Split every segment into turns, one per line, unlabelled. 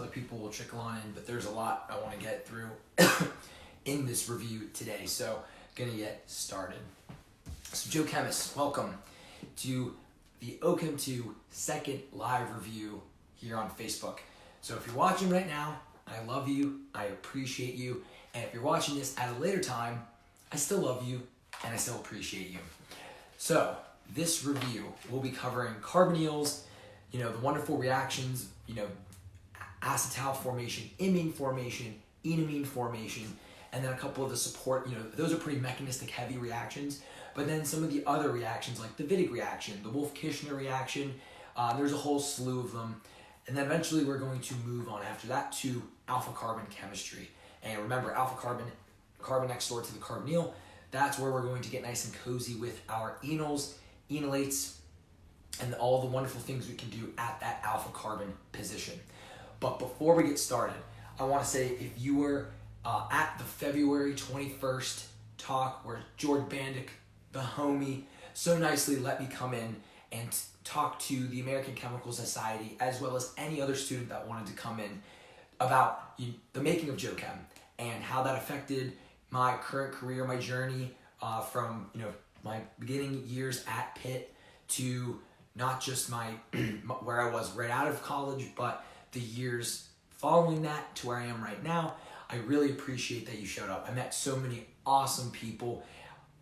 some other people will trickle on in, but there's a lot I want to get through in this review today. So gonna get started. So Joe Chemist, welcome to the Ochem II second live review here on Facebook. So if you're watching right now, I love you, I appreciate you, and if you're watching this at a later time, I still love you and I still appreciate you. So this review will be covering carbonyls, the wonderful reactions, acetal formation, imine formation, enamine formation, and then a couple of the support, those are pretty mechanistic heavy reactions. But then some of the other reactions like the Wittig reaction, the Wolff-Kishner reaction, there's a whole slew of them. And then eventually we're going to move on after that to alpha carbon chemistry. And remember, alpha carbon next door to the carbonyl, that's where we're going to get nice and cozy with our enols, enolates, and all the wonderful things we can do at that alpha carbon position. But before we get started, I want to say if you were at the February 21st talk where George Bandic, the homie, so nicely let me come in and talk to the American Chemical Society as well as any other student that wanted to come in about the making of Geochem and how that affected my current career, my journey from my beginning years at Pitt to not just my where I was right out of college, but the years following that to where I am right now. I really appreciate that you showed up. I met so many awesome people,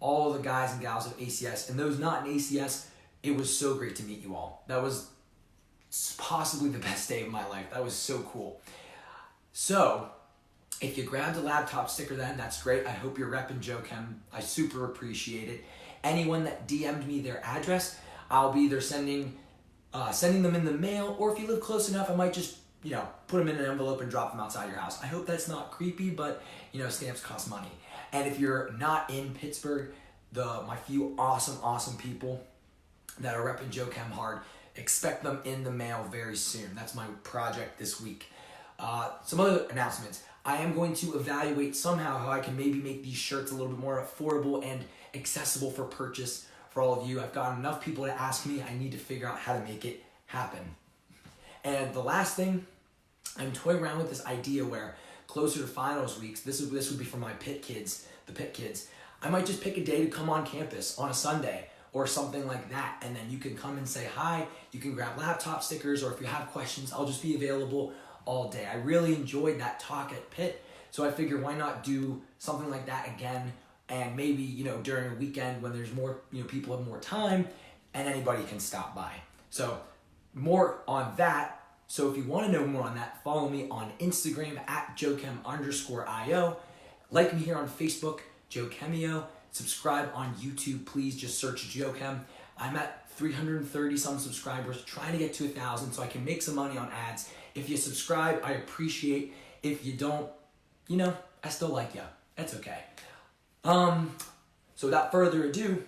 all the guys and gals of ACS, and those not in ACS, it was so great to meet you all. That was possibly the best day of my life. That was so cool. So, if you grabbed a laptop sticker then, that's great. I hope you're repping Geochem. I super appreciate it. Anyone that DM'd me their address, I'll be either sending them in the mail, or if you live close enough, I might just put them in an envelope and drop them outside your house. I hope that's not creepy, but stamps cost money. And if you're not in Pittsburgh, my few awesome people that are repping Geochem hard, expect them in the mail very soon. That's my project this week. Some other announcements. I am going to evaluate somehow how I can maybe make these shirts a little bit more affordable and accessible for purchase for all of you. I've got enough people to ask me. I need to figure out how to make it happen. And the last thing, I'm toying around with this idea where closer to finals weeks, this would be for my Pitt kids, the Pitt kids, I might just pick a day to come on campus on a Sunday or something like that, and then you can come and say hi, you can grab laptop stickers, or if you have questions, I'll just be available all day. I really enjoyed that talk at Pitt, so I figured why not do something like that again, and maybe during a weekend when there's more people have more time and anybody can stop by. So more on that. So if you want to know more on that, follow me on Instagram at Joechem_IO. Like me here on Facebook, Joechemio. Subscribe on YouTube, please just search Geochem. I'm at 330 some subscribers, trying to get to 1,000 so I can make some money on ads. If you subscribe, I appreciate. If you don't, I still like you. That's okay. So without further ado,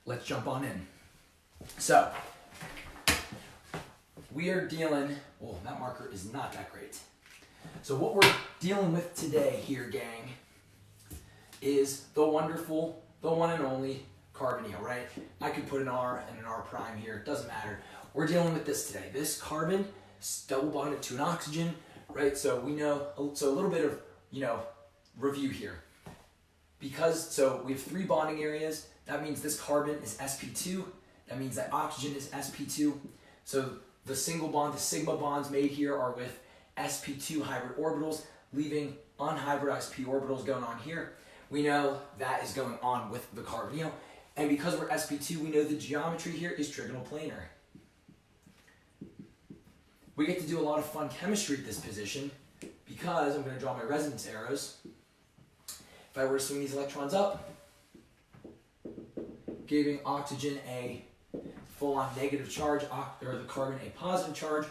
let's jump on in. So, we are dealing, that marker is not that great. So what we're dealing with today here, gang, is the wonderful, the one and only carbonyl, right? I could put an R and an R prime here, it doesn't matter. We're dealing with this today. This carbon is double bonded to an oxygen, right? So we know, so a little bit of, review here. So we have 3 bonding areas. That means this carbon is sp2. That means that oxygen is sp2. So the single bond, the sigma bonds made here are with sp2 hybrid orbitals, leaving unhybridized p orbitals going on here. We know that is going on with the carbonyl. And because we're sp2, we know the geometry here is trigonal planar. We get to do a lot of fun chemistry at this position because I'm going to draw my resonance arrows. If I were to swing these electrons up, giving oxygen a full-on negative charge, or the carbon a positive charge,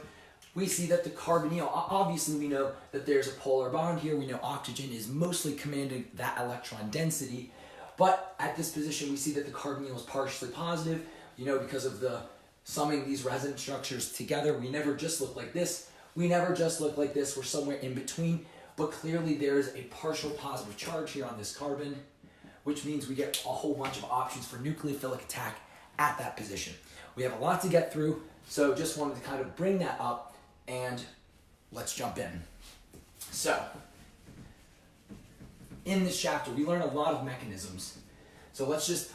we see that the carbonyl, obviously we know that there's a polar bond here. We know oxygen is mostly commanding that electron density, but at this position we see that the carbonyl is partially positive, because of the summing these resonance structures together. We never just look like this. We never just look like this. We're somewhere in between, but clearly there is a partial positive charge here on this carbon, which means we get a whole bunch of options for nucleophilic attack at that position. We have a lot to get through, so just wanted to kind of bring that up and let's jump in. So, in this chapter, we learn a lot of mechanisms. So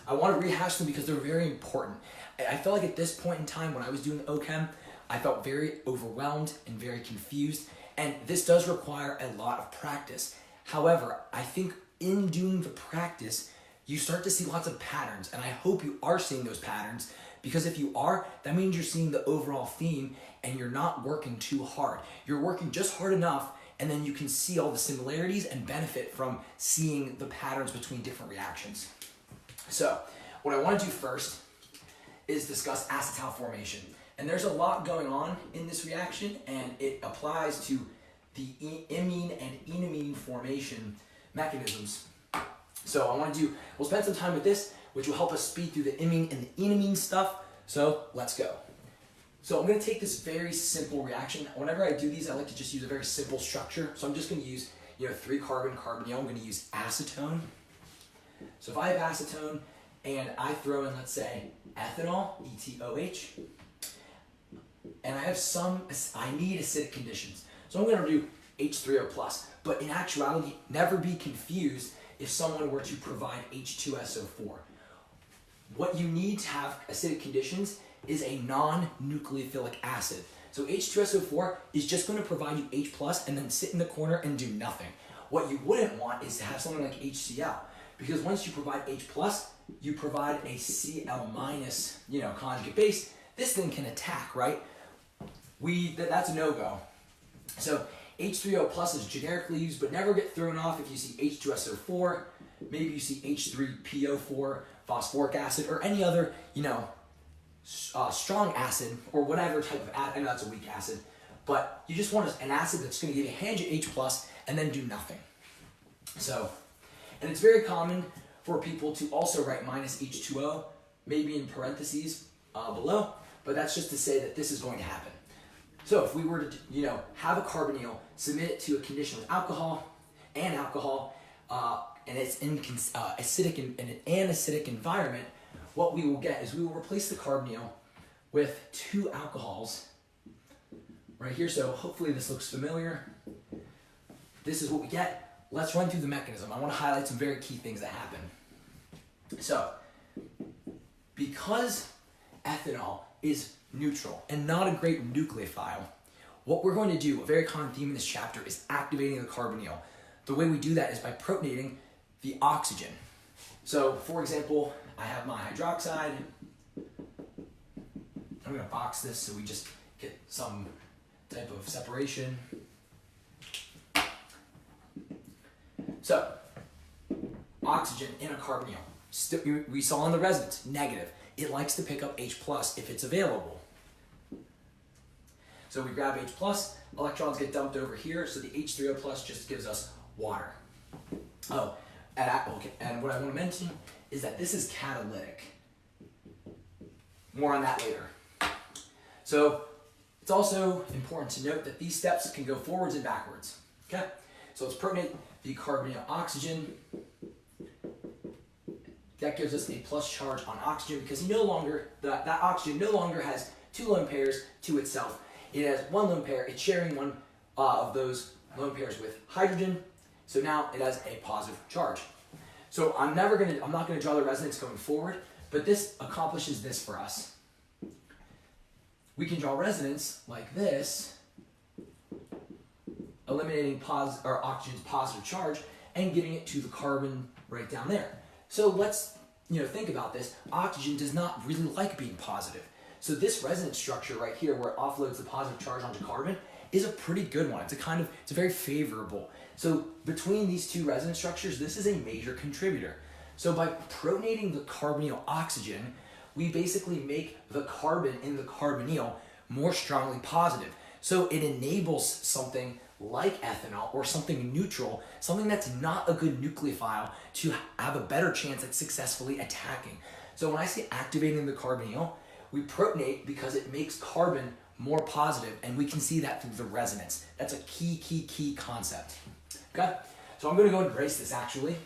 I want to rehash them because they're very important. I felt like at this point in time when I was doing Ochem, I felt very overwhelmed and very confused, and this does require a lot of practice. However, I think in doing the practice, you start to see lots of patterns, and I hope you are seeing those patterns, because if you are, that means you're seeing the overall theme and you're not working too hard. You're working just hard enough, and then you can see all the similarities and benefit from seeing the patterns between different reactions. So, what I want to do first is discuss acetal formation. And there's a lot going on in this reaction, and it applies to the imine and enamine formation mechanisms. So we'll spend some time with this, which will help us speed through the imine and the enamine stuff. So let's go. So I'm going to take this very simple reaction. Whenever I do these, I like to just use a very simple structure. So I'm just going to use 3-carbon carbonyl. I'm going to use acetone. So if I have acetone and I throw in, let's say, ethanol, ETOH, and I need acidic conditions. So I'm going to do H3O+. But in actuality, never be confused if someone were to provide H2SO4. What you need to have acidic conditions is a non-nucleophilic acid. So H2SO4 is just going to provide you H+ and then sit in the corner and do nothing. What you wouldn't want is to have something like HCl, because once you provide H+, you provide a Cl-, conjugate base. This thing can attack, right? That's a no-go. So H3O+ is generically used, but never get thrown off if you see H2SO4, maybe you see H3PO4, phosphoric acid, or any other, strong acid, or whatever type of acid. I know that's a weak acid, but you just want an acid that's going to give you hand you H+ and then do nothing. So, and it's very common for people to also write minus H2O, maybe in parentheses below, but that's just to say that this is going to happen. So if we were to, have a carbonyl, submit it to a condition with alcohol, and it's in an acidic environment, what we will get is we will replace the carbonyl with 2 alcohols right here. So hopefully this looks familiar. This is what we get. Let's run through the mechanism. I want to highlight some very key things that happen. So, because ethanol is neutral and not a great nucleophile, what we're going to do, a very common theme in this chapter, is activating the carbonyl. The way we do that is by protonating the oxygen. So, for example, I have my hydroxide. I'm going to box this so we just get some type of separation. So, oxygen in a carbonyl. We saw in the resonance, negative. It likes to pick up H+ if it's available. So we grab H+, electrons get dumped over here, so the H3O+ just gives us water. Oh, and what I want to mention is that this is catalytic. More on that later. So it's also important to note that these steps can go forwards and backwards. Okay? So let's protonate the carbonyl oxygen. That gives us a plus charge on oxygen because that oxygen no longer has 2 lone pairs to itself. It has 1 lone pair. It's sharing one of those lone pairs with hydrogen. So now it has a positive charge. So I'm not going to draw the resonance going forward, but this accomplishes this for us. We can draw resonance like this, eliminating oxygen's positive charge and giving it to the carbon right down there. So let's think about this. Oxygen does not really like being positive. So this resonance structure right here, where it offloads the positive charge onto carbon, is a pretty good one. It's very favorable. So between these 2 resonance structures, this is a major contributor. So by protonating the carbonyl oxygen, we basically make the carbon in the carbonyl more strongly positive. So it enables something like ethanol or something neutral, something that's not a good nucleophile, to have a better chance at successfully attacking. So when I say activating the carbonyl, we protonate because it makes carbon more positive, and we can see that through the resonance. That's a key concept. Okay? So I'm going to go and erase this actually,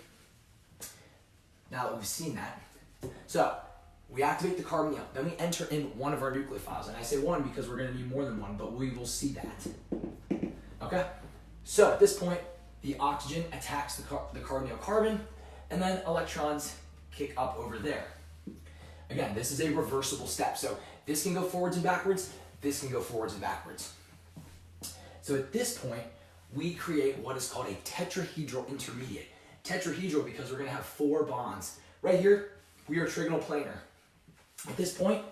now that we've seen that. So we activate the carbonyl, then we enter in one of our nucleophiles. And I say one because we're going to need more than one, but we will see that. Okay? So at this point, the oxygen attacks the carbonyl carbon, and then electrons kick up over there. Again, this is a reversible step. So this can go forwards and backwards, this can go forwards and backwards. So at this point, we create what is called a tetrahedral intermediate. Tetrahedral because we're going to have 4 bonds. Right here, we are trigonal planar. At this point,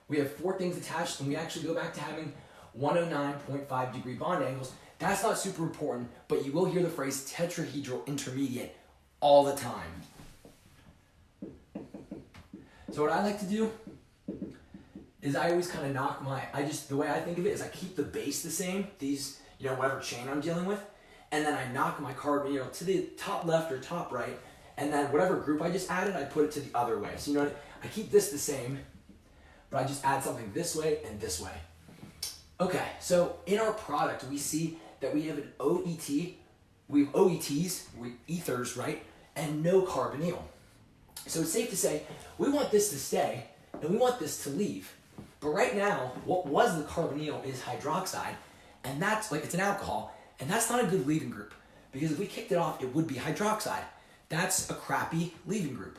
we have 4 things attached, and we actually go back to having 109.5 degree bond angles. That's not super important, but you will hear the phrase tetrahedral intermediate all the time. So what I like to do is I always kind of knock the way I think of it is I keep the base the same, these, whatever chain I'm dealing with, and then I knock my carbonyl to the top left or top right, and then whatever group I just added, I put it to the other way. So I keep this the same, but I just add something this way and this way. Okay, so in our product, we see that we have an OET, we have OETs, ethers, right, and no carbonyl. So it's safe to say we want this to stay and we want this to leave. But right now, what was the carbonyl is hydroxide, and that's it's an alcohol, and that's not a good leaving group because if we kicked it off, it would be hydroxide. That's a crappy leaving group.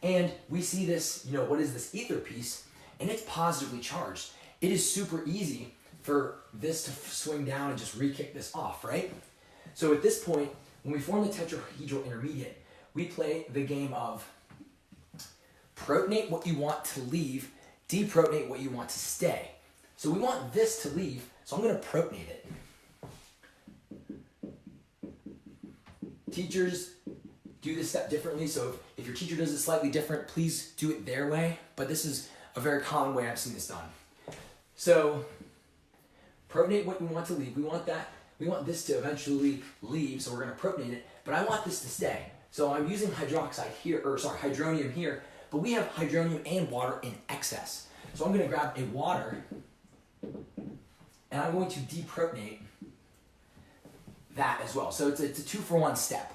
And we see this, what is this ether piece, and it's positively charged. It is super easy for this to swing down and just re-kick this off, right? So at this point, when we form the tetrahedral intermediate, we play the game of protonate what you want to leave, deprotonate what you want to stay. So we want this to leave, so I'm going to protonate it. Teachers do this step differently, so if your teacher does it slightly different, please do it their way, but this is a very common way I've seen this done. So protonate what we want to leave. We want this to eventually leave, so we're going to protonate it, but I want this to stay. So I'm using hydronium here, but we have hydronium and water in excess. So I'm going to grab a water, and I'm going to deprotonate that as well. So it's a 2-for-1 step.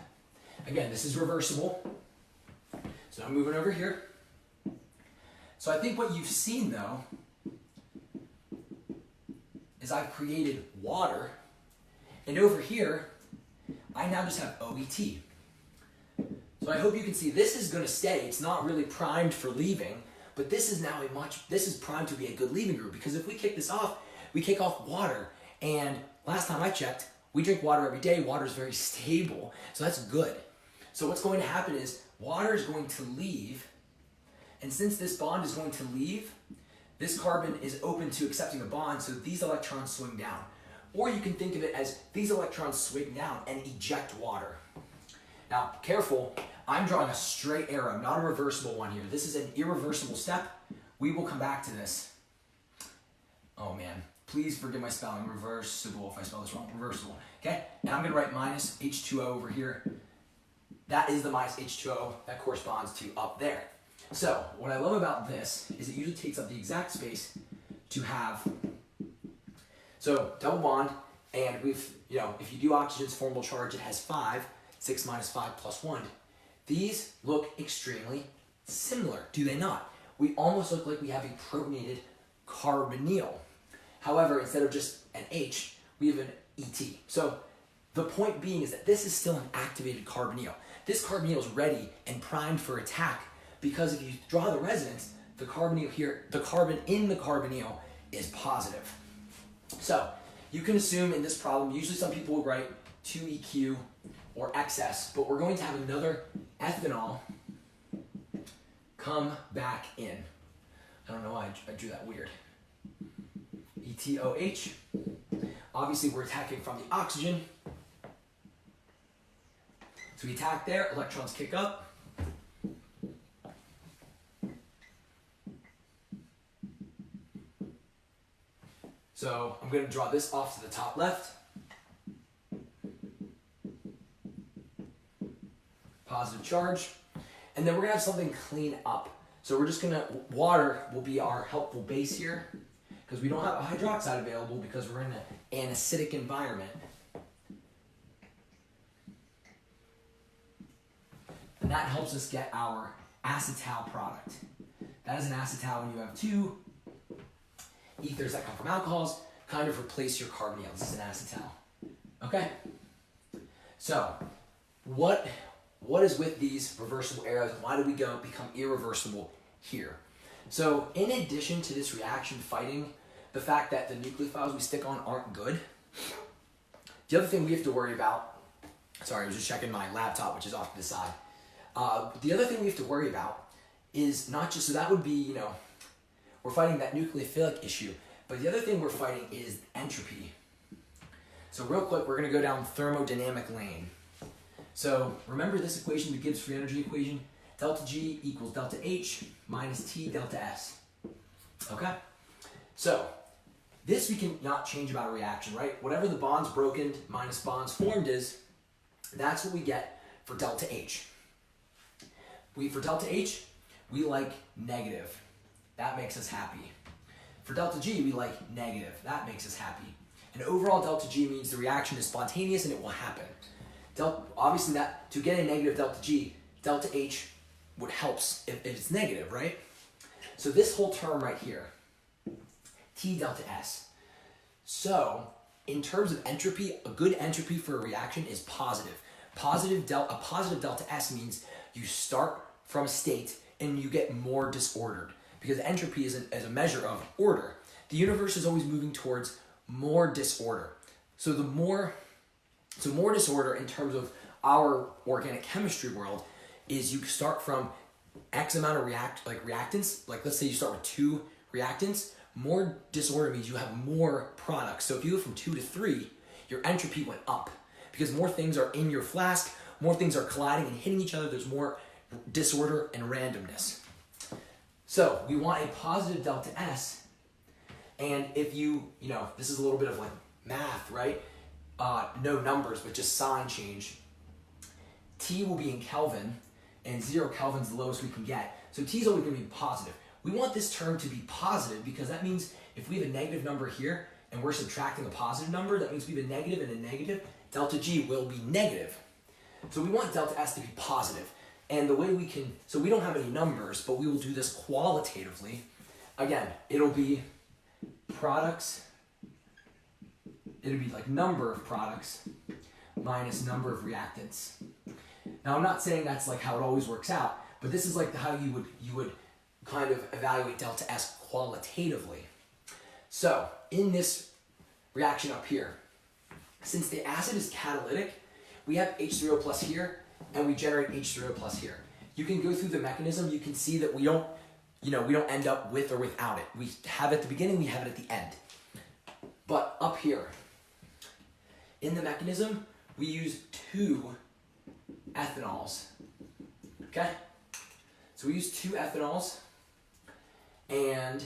Again, this is reversible. So I'm moving over here. So I think what you've seen, though, is I've created water, and over here, I now just have OET. So I hope you can see this is going to stay. It's not really primed for leaving, but this is now this is primed to be a good leaving group because if we kick this off, we kick off water. And last time I checked, we drink water every day. Water is very stable, so that's good. So what's going to happen is water is going to leave, and since this bond is going to leave, this carbon is open to accepting a bond, so these electrons swing down. Or you can think of it as these electrons swing down and eject water. Now, careful, I'm drawing a straight arrow, not a reversible one here. This is an irreversible step. We will come back to this. Oh man, please forgive my spelling, reversible, if I spell this wrong, reversible. Okay, and I'm gonna write minus H2O over here. That is the minus H2O that corresponds to up there. So, what I love about this is it usually takes up the exact space to have, so double bond, and if you do oxygen's formal charge, it has 5, 6 minus 5 plus 1. These look extremely similar, do they not? We almost look like we have a protonated carbonyl. However, instead of just an H, we have an ET. So the point being is that this is still an activated carbonyl. This carbonyl is ready and primed for attack because if you draw the resonance, the carbonyl here, the carbon in the carbonyl is positive. So you can assume in this problem, usually some people will write 2EQ or excess, but we're going to have another ethanol come back in. I don't know why I drew that weird. ETOH. Obviously, we're attacking from the oxygen. So we attack there, electrons kick up. So I'm going to draw this off to the top left. Positive charge. And then we're going to have something clean up. So we're just going to, water will be our helpful base here because we don't have a hydroxide available because we're in an acidic environment. And that helps us get our acetal product. That is an acetal when you have 2 ethers that come from alcohols, kind of replace your carbonyl. This is an acetal. Okay. So, what is with these reversible arrows? Why do we become irreversible here? So, in addition to this reaction fighting the fact that the nucleophiles we stick on aren't good, the other thing we have to worry about, sorry, I was just checking my laptop, which is off to the side. The other thing we have to worry about is not just, so that would be, you know, we're fighting that nucleophilic issue, but the other thing we're fighting is entropy. So real quick, we're going to go down thermodynamic lane. So remember this equation, the Gibbs free energy equation, delta G equals delta H minus T delta S. Okay? So this we can not change about a reaction, right? Whatever the bonds broken minus bonds formed is, that's what we get for delta H. For delta H, we like negative. That makes us happy. For delta G, we like negative. That makes us happy. And overall, delta G means the reaction is spontaneous and it will happen. Obviously, that to get a negative delta G, delta H would help if it's negative, right? So this whole term right here, T delta S. So in terms of entropy, a good entropy for a reaction is positive. A positive delta S means you start from a state and you get more disordered, because entropy is a measure of order. The universe is always moving towards more disorder. So more disorder in terms of our organic chemistry world is you start from X amount of reactants, like let's say you start with 2 reactants. More disorder means you have more products. So if you go from 2 to 3, your entropy went up because more things are in your flask, more things are colliding and hitting each other, there's more disorder and randomness. So we want a positive delta S, and if you know, this is a little bit of like math, right? No numbers, but just sign change. T will be in Kelvin, and 0 Kelvin is the lowest we can get. So T is always going to be positive. We want this term to be positive because that means if we have a negative number here and we're subtracting a positive number, that means we have a negative and a negative. Delta G will be negative. So we want delta S to be positive. And the way we can, so we don't have any numbers, but we will do this qualitatively. Again, it'll be products, it'll be like number of products minus number of reactants. Now I'm not saying that's like how it always works out, but this is like how you would kind of evaluate delta S qualitatively. So in this reaction up here, since the acid is catalytic, we have H3O plus here, and we generate H3O plus here. You can go through the mechanism, you can see that we don't end up with or without it. We have it at the beginning, we have it at the end. But up here, in the mechanism, we use 2 ethanols, okay? So we use 2 ethanols, and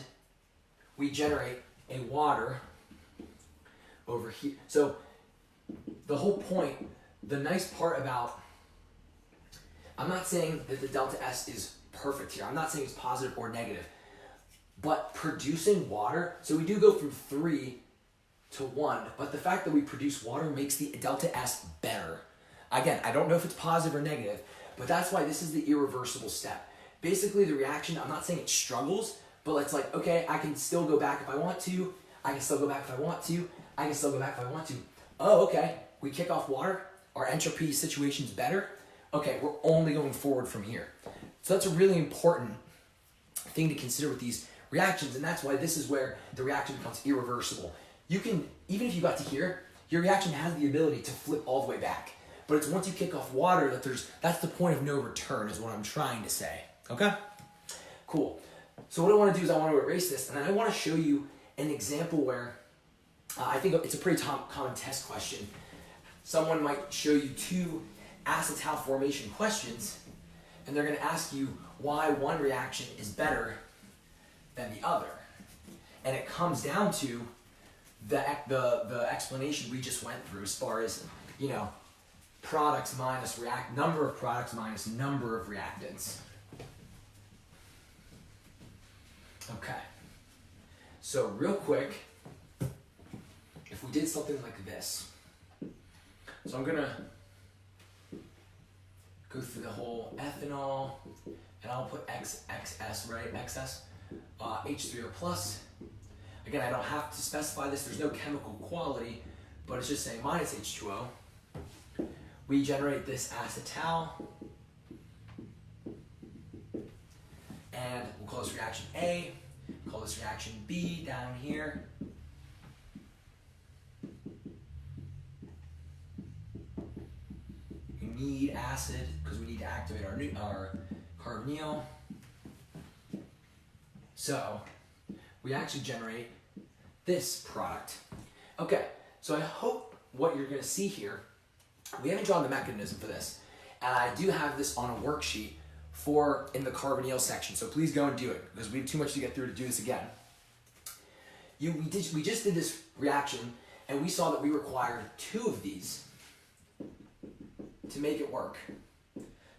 we generate a water over here. So the whole point, the nice part about, I'm not saying that the delta S is perfect here. I'm not saying it's positive or negative, but producing water, so we do go from 3 to 1, but the fact that we produce water makes the delta S better. Again, I don't know if it's positive or negative, but that's why this is the irreversible step. Basically, the reaction, I'm not saying it struggles, but it's like, okay, I can still go back if I want to, I can still go back if I want to, I can still go back if I want to. Oh, okay, we kick off water, our entropy situation's better. Okay, we're only going forward from here. So that's a really important thing to consider with these reactions, and that's why this is where the reaction becomes irreversible. You can, even if you got to here, your reaction has the ability to flip all the way back. But it's once you kick off water that's the point of no return is what I'm trying to say. Okay? Cool. So what I want to do is I want to erase this, and then I want to show you an example where I think it's a pretty common test question. Someone might show you 2 acetal formation questions, and they're going to ask you why one reaction is better than the other. And it comes down to the explanation we just went through as far as, you know, products minus number of products minus number of reactants. Okay. So real quick, if we did something like this, so I'm gonna go through the whole ethanol, and I'll put XXS, right? XS, H3O plus. Again, I don't have to specify this. There's no chemical quality, but it's just saying minus H2O. We generate this acetal, and we'll call this reaction A, call this reaction B down here. We need acid because we need to activate our carbonyl. So we actually generate this product. Okay, so I hope what you're going to see here, we haven't drawn the mechanism for this, and I do have this on a worksheet in the carbonyl section, so please go and do it because we have too much to get through to do this again. We just did this reaction, and we saw that we required 2 of these to make it work.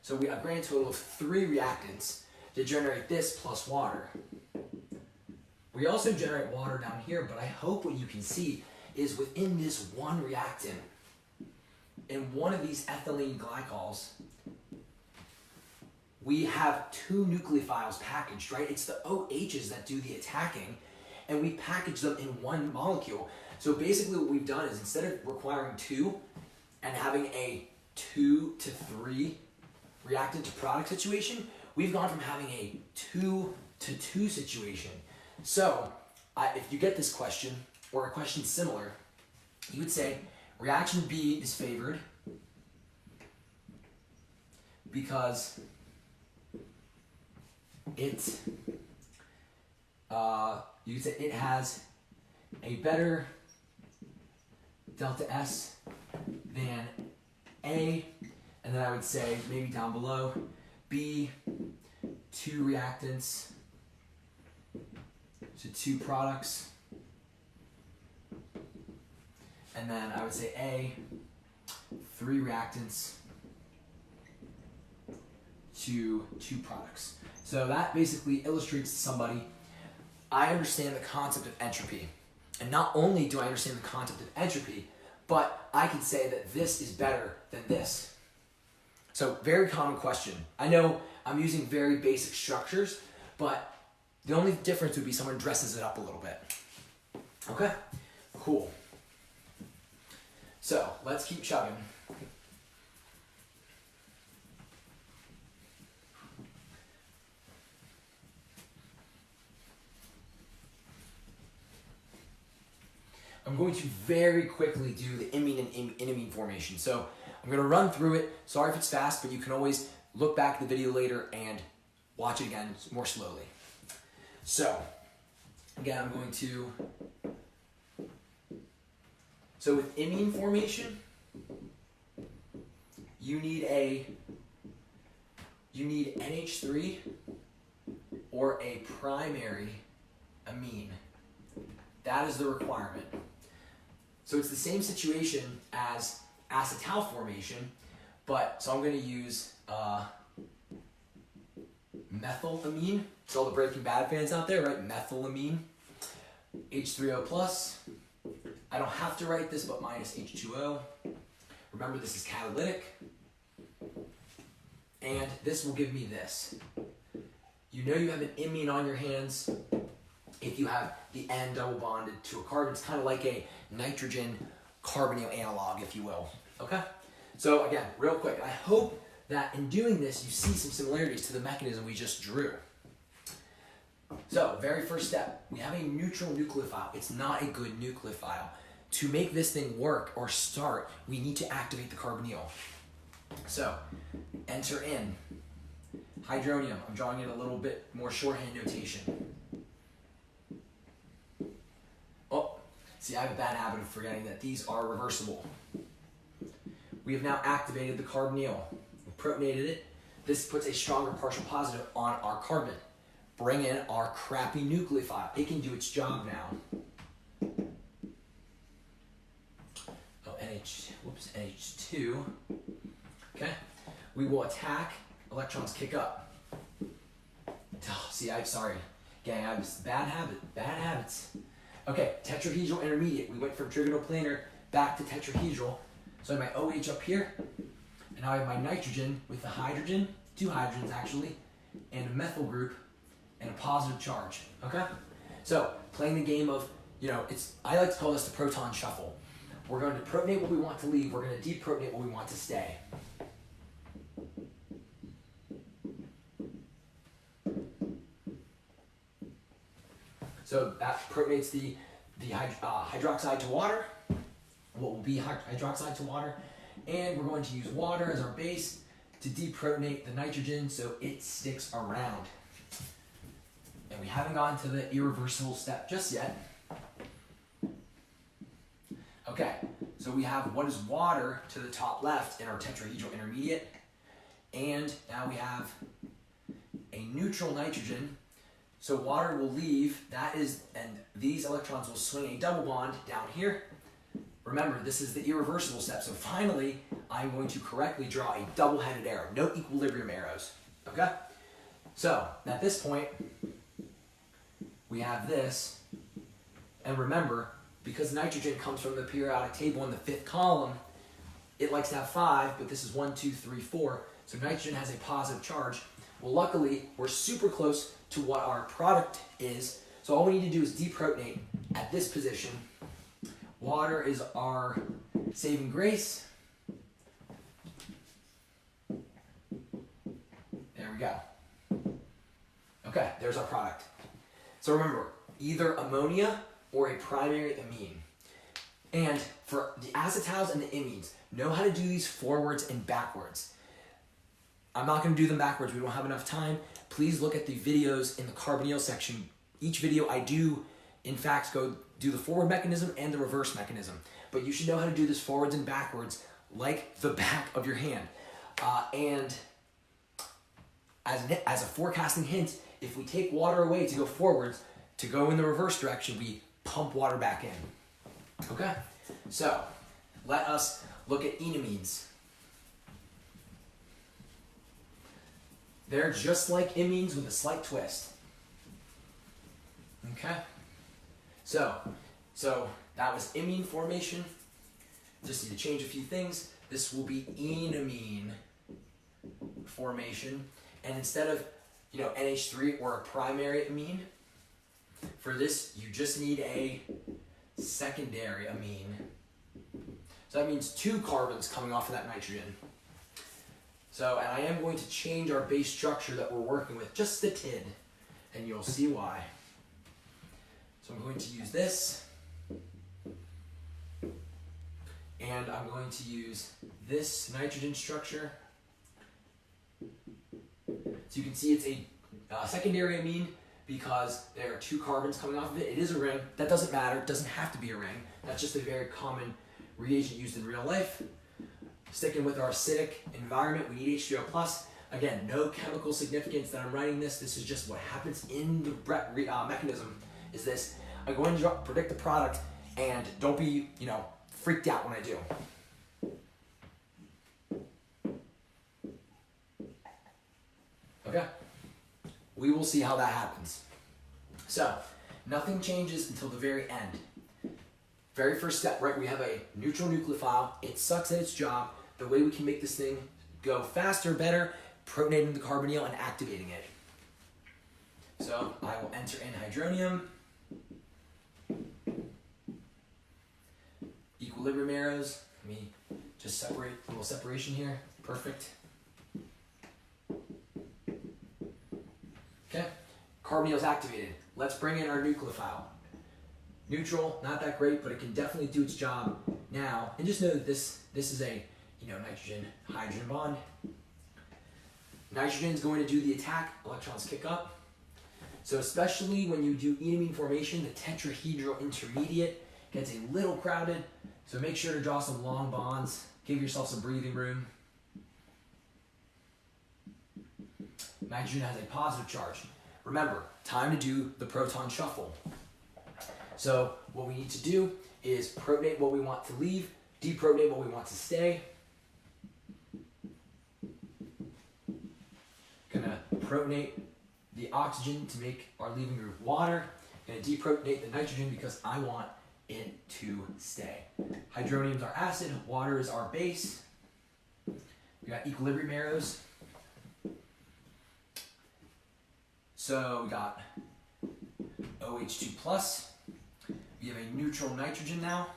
So we have a grand total of 3 reactants to generate this plus water. We also generate water down here, but I hope what you can see is within this one reactant, in one of these ethylene glycols, we have 2 nucleophiles packaged, right? It's the OHs that do the attacking, and we package them in one molecule. So basically what we've done is instead of requiring 2 and having a 2 to 3 reactant to product situation, we've gone from having a 2 to 2 situation. So if you get this question, or a question similar, you would say reaction B is favored because it, you could say it has a better delta S than A, and then I would say maybe down below, B, 2 reactants to 2 products, and then I would say A, 3 reactants to 2 products. So that basically illustrates to somebody, I understand the concept of entropy. And not only do I understand the concept of entropy, but I can say that this is better than this. So very common question. I know I'm using very basic structures, but the only difference would be someone dresses it up a little bit. Okay, cool. So let's keep chugging. I'm going to very quickly do the imine and enamine formation. So I'm going to run through it. Sorry if it's fast, but you can always look back at the video later and watch it again more slowly. So again, I'm going to, so with imine formation, you need NH3 or a primary amine. That is the requirement. So it's the same situation as acetal formation, but so I'm going to use methylamine. So all the Breaking Bad fans out there, right? Methylamine, H3O plus. I don't have to write this, but minus H2O. Remember, this is catalytic. And this will give me this. You know you have an imine on your hands if you have the N double bonded to a carbon. It's kind of like a nitrogen carbonyl analog, if you will. Okay? So again, real quick, I hope that in doing this, you see some similarities to the mechanism we just drew. So, very first step, we have a neutral nucleophile. It's not a good nucleophile. To make this thing work or start, we need to activate the carbonyl. So, enter in hydronium. I'm drawing in a little bit more shorthand notation. Oh, see, I have a bad habit of forgetting that these are reversible. We have now activated the carbonyl. We protonated it. This puts a stronger partial positive on our carbon. Bring in our crappy nucleophile. It can do its job now. Oh, NH2. Okay. We will attack. Electrons kick up. Oh, see, I'm sorry. Gang, I have this bad habits. Okay, tetrahedral intermediate. We went from trigonoplanar back to tetrahedral. So I have my OH up here, and now I have my nitrogen with the hydrogen, 2 hydrogens actually, and a methyl group, and a positive charge, okay? So, playing the game of, I like to call this the proton shuffle. We're going to protonate what we want to leave. We're going to deprotonate what we want to stay. So that protonates the hydroxide to water, what will be hydroxide to water, and we're going to use water as our base to deprotonate the nitrogen so it sticks around. And we haven't gotten to the irreversible step just yet. Okay, so we have what is water to the top left in our tetrahedral intermediate, and now we have a neutral nitrogen. So water will leave, and these electrons will swing a double bond down here. Remember, this is the irreversible step. So finally, I'm going to correctly draw a double-headed arrow, no equilibrium arrows, okay? So at this point, we have this, and remember, because nitrogen comes from the periodic table in the 5th column, it likes to have 5, but this is 1, 2, 3, 4, so nitrogen has a positive charge. Well, luckily, we're super close to what our product is, so all we need to do is deprotonate at this position. Water is our saving grace. There we go. Okay, there's our product. So remember, either ammonia or a primary amine. And for the acetals and the imines, know how to do these forwards and backwards. I'm not going to do them backwards. We don't have enough time. Please look at the videos in the carbonyl section. Each video I do, in fact, go do the forward mechanism and the reverse mechanism. But you should know how to do this forwards and backwards like the back of your hand. And as a forecasting hint, if we take water away to go forwards, to go in the reverse direction, we pump water back in. Okay? So, let us look at enamines. They're just like imines with a slight twist. Okay? So that was imine formation. Just need to change a few things. This will be enamine formation. And instead of, NH3 or a primary amine, for this, you just need a secondary amine. So that means 2 carbons coming off of that nitrogen. So, and I am going to change our base structure that we're working with just a tid, and you'll see why. So I'm going to use this, and I'm going to use this nitrogen structure. So you can see it's a secondary amine because there are 2 carbons coming off of it. It is a ring. That doesn't matter. It doesn't have to be a ring. That's just a very common reagent used in real life. Sticking with our acidic environment, we need H3O+. Again, no chemical significance that I'm writing this. This is just what happens in the mechanism is this. I'm going to predict the product, and don't be, freaked out when I do. Okay? We will see how that happens. So, nothing changes until the very end. Very first step, right? We have a neutral nucleophile. It sucks at its job. The way we can make this thing go faster, better, protonating the carbonyl and activating it. So I will enter in hydronium. Equilibrium arrows. Let me just separate, a little separation here. Perfect. Okay, carbonyl is activated. Let's bring in our nucleophile. Neutral, not that great, but it can definitely do its job now. And just know that this is a nitrogen-hydrogen bond. Nitrogen is going to do the attack. Electrons kick up. So especially when you do enamine formation, the tetrahedral intermediate gets a little crowded. So make sure to draw some long bonds. Give yourself some breathing room. Nitrogen has a positive charge. Remember, time to do the proton shuffle. So what we need to do is protonate what we want to leave, deprotonate what we want to stay. Gonna protonate the oxygen to make our leaving group water. Gonna deprotonate the nitrogen because I want it to stay. Hydronium is our acid, water is our base. We got equilibrium arrows. So we got OH2+. We have a neutral nitrogen now.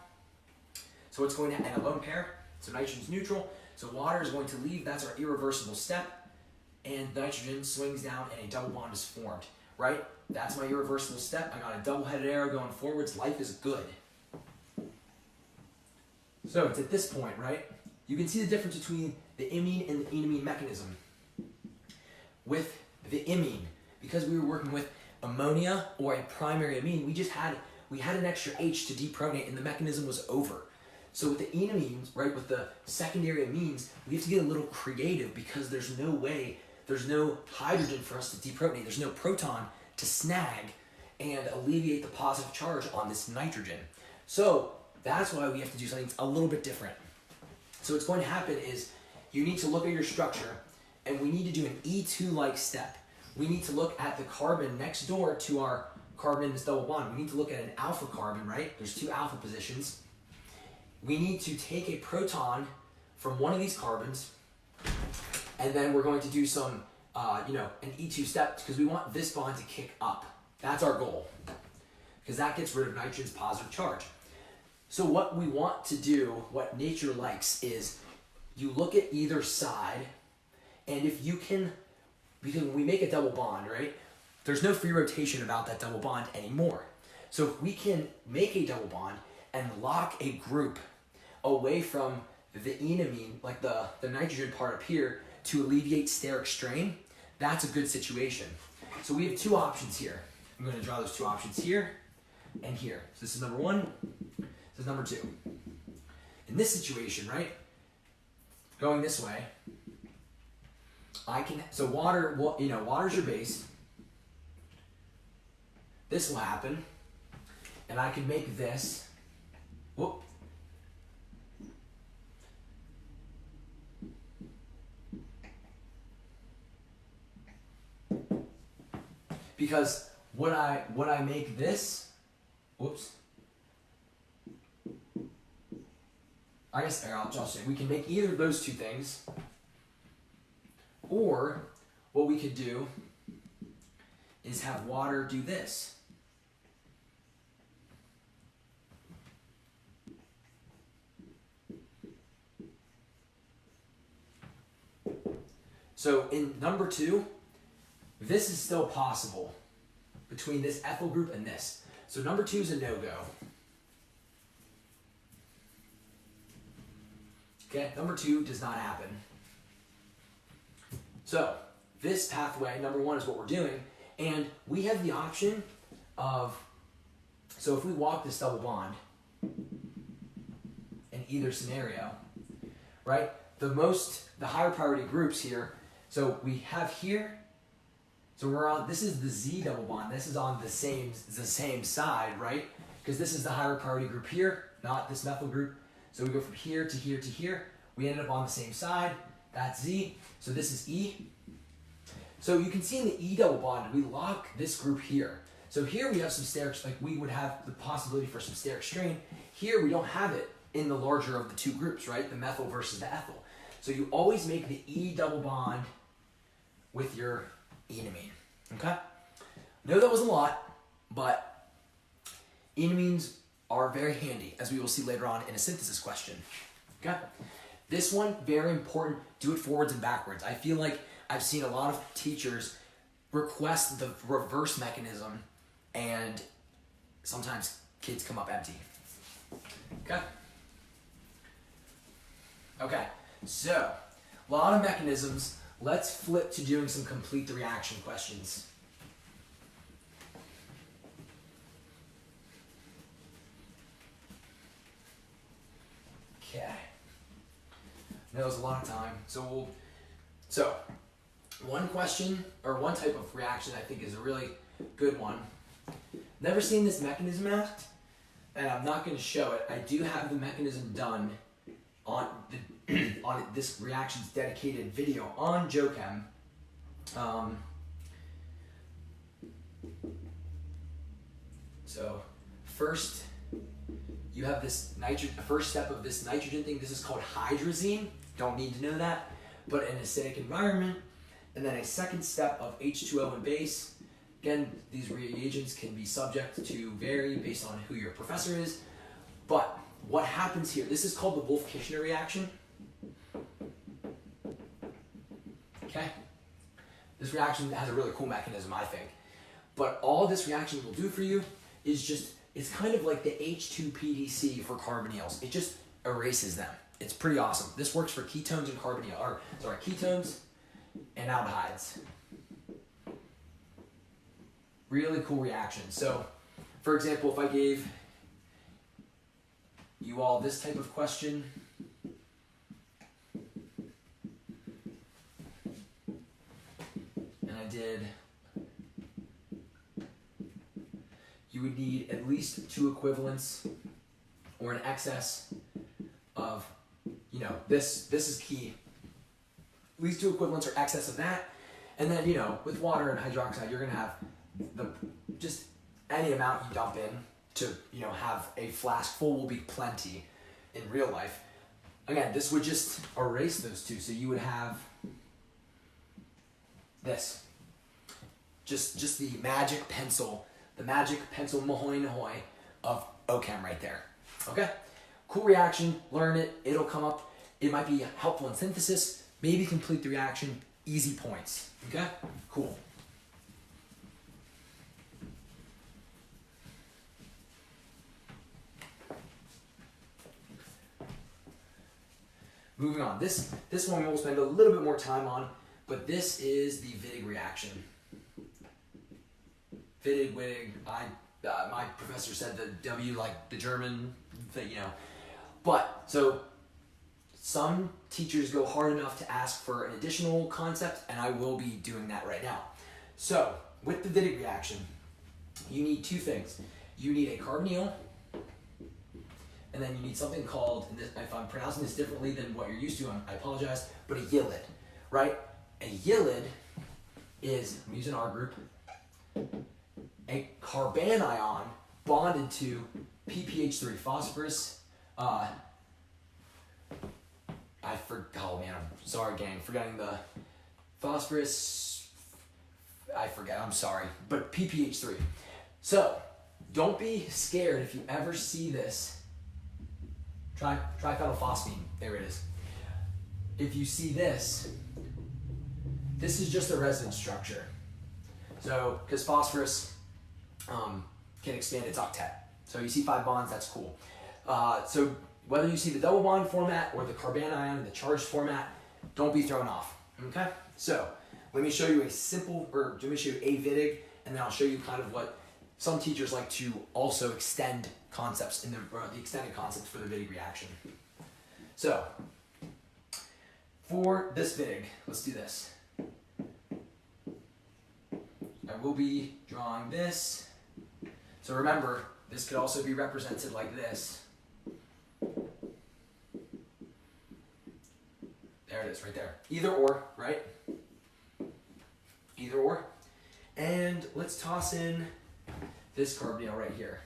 So So it's going to, and a lone pair, so nitrogen's neutral. So water is going to leave, that's our irreversible step, and nitrogen swings down and a double bond is formed, right? That's my irreversible step. I got a double-headed arrow going forwards. Life is good. So it's at this point, right? You can see the difference between the imine and the enamine mechanism. With the imine, because we were working with ammonia or a primary amine, we had an extra H to deprotonate and the mechanism was over. So with the enamines, right, with the secondary amines, we have to get a little creative because there's no hydrogen for us to deprotonate. There's no proton to snag and alleviate the positive charge on this nitrogen. So that's why we have to do something a little bit different. So what's going to happen is you need to look at your structure and we need to do an E2-like step. We need to look at the carbon next door to our carbon in this double bond. We need to look at an alpha carbon, right? There's 2 alpha positions. We need to take a proton from one of these carbons, and then we're going to do some, an E2 step because we want this bond to kick up. That's our goal, because that gets rid of nitrogen's positive charge. So what we want to do, what nature likes, is you look at either side, and if you can, because when we make a double bond, right, there's no free rotation about that double bond anymore. So if we can make a double bond and lock a group away from the enamine, like the nitrogen part up here, to alleviate steric strain, that's a good situation. So we have 2 options here. I'm going to draw those 2 options here and here. So this is number 1, this is number 2. In this situation, right, going this way, so water, water's your base. This will happen, and I can make this, whoop, because when I make this, whoops, I guess I'll just say we can make either of those 2 things, or what we could do is have water do this. So in number 2, this is still possible between this ethyl group and this. So number 2 is a no-go. Okay, number 2 does not happen. So this pathway, number 1, is what we're doing, and we have the option of, so if we walk this double bond in either scenario, right, the higher priority groups here, so we have here, so we're on, this is the Z double bond, this is on the same side, right, because this is the higher priority group here, not this methyl group, so we go from here to here to here, we end up on the same side, that's Z, so this is E. So you can see in the E double bond, we lock this group here. So here we have some steric, like we would have the possibility for some steric strain. Here we don't have it in the larger of the 2 groups, right? The methyl versus the ethyl. So you always make the E double bond with your enamine, okay? I know that was a lot, but enamines are very handy, as we will see later on in a synthesis question, okay? This one, very important, do it forwards and backwards. I feel like I've seen a lot of teachers request the reverse mechanism, and sometimes kids come up empty. Okay? Okay, so, a lot of mechanisms. Let's flip to doing some complete the reaction questions. Okay. That was a lot of time. So one question, or one type of reaction I think is a really good one. Never seen this mechanism asked, and I'm not going to show it. I do have the mechanism done on this reaction's dedicated video on Ochem. So first, you have this nitrogen. The first step of this nitrogen thing. This is called hydrazine. Don't need to know that, but in an acidic environment. And then a second step of H2O and base. Again, these reagents can be subject to vary based on who your professor is, but what happens here, this is called the Wolff-Kishner reaction. Okay? This reaction has a really cool mechanism, I think. But all this reaction will do for you is just, it's kind of like the H2PDC for carbonyls. It just erases them. It's pretty awesome. This works for ketones and ketones and aldehydes. Really cool reaction. So, for example, if I gave you all this type of question, and I did, you would need at least 2 equivalents or an excess of, you know, this is key. At least 2 equivalents or excess of that. And then, you know, with water and hydroxide, you're going to have just any amount you dump in to, you know, have a flask full will be plenty in real life. Again, this would just erase those 2. So you would have this. Just the magic pencil Mahoy Nahoy of Ochem right there. Okay? Cool reaction, learn it, it'll come up. It might be helpful in synthesis, maybe complete the reaction, easy points. Okay? Cool. Moving on, this one we'll spend a little bit more time on, but this is the Wittig reaction. Wittig, my professor said the W like the German thing, you know. But, so, some teachers go hard enough to ask for an additional concept, and I will be doing that right now. So, with the Wittig reaction, you need 2 things. You need a carbonyl, and then you need something called, and this, if I'm pronouncing this differently than what you're used to, I apologize, but a yllid, right? A yllid is, I'm using our group, a carbanion bonded to PPH3, phosphorus, oh man, I'm sorry gang, forgetting the phosphorus, I forget, I'm sorry, but PPH3. So, don't be scared if you ever see this, triphenylphosphine, there it is. If you see this is just a resonance structure. So, because phosphorus can expand its octet. So you see 5 bonds, that's cool. So whether you see the double bond format or the carbanion, the charged format, don't be thrown off, okay? So let me show you a Wittig, and then I'll show you kind of what some teachers like to also extend concepts in the extended concepts for the Wittig reaction. So for this Wittig, let's do this. I will be drawing this. So remember, this could also be represented like this. There it is, right there. Either or, right? Either or. And let's toss in this carbonyl right here.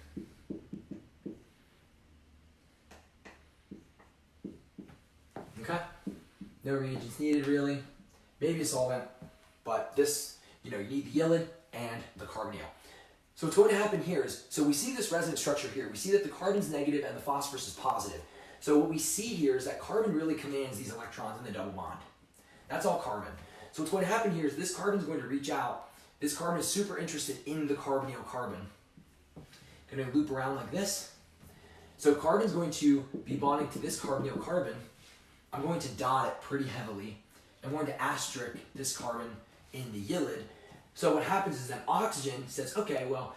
Okay? No reagents needed really. Maybe a solvent, but this, you know, you need the yllid and the carbonyl. So what's going to happen here is, so we see this resonance structure here. We see that the carbon's negative and the phosphorus is positive. So what we see here is that carbon really commands these electrons in the double bond. That's all carbon. So what's going to happen here is this carbon's going to reach out. This carbon is super interested in the carbonyl carbon. Going to loop around like this. So carbon's going to be bonding to this carbonyl carbon. I'm going to dot it pretty heavily. I'm going to asterisk this carbon in the yllid. So what happens is that oxygen says, okay, well,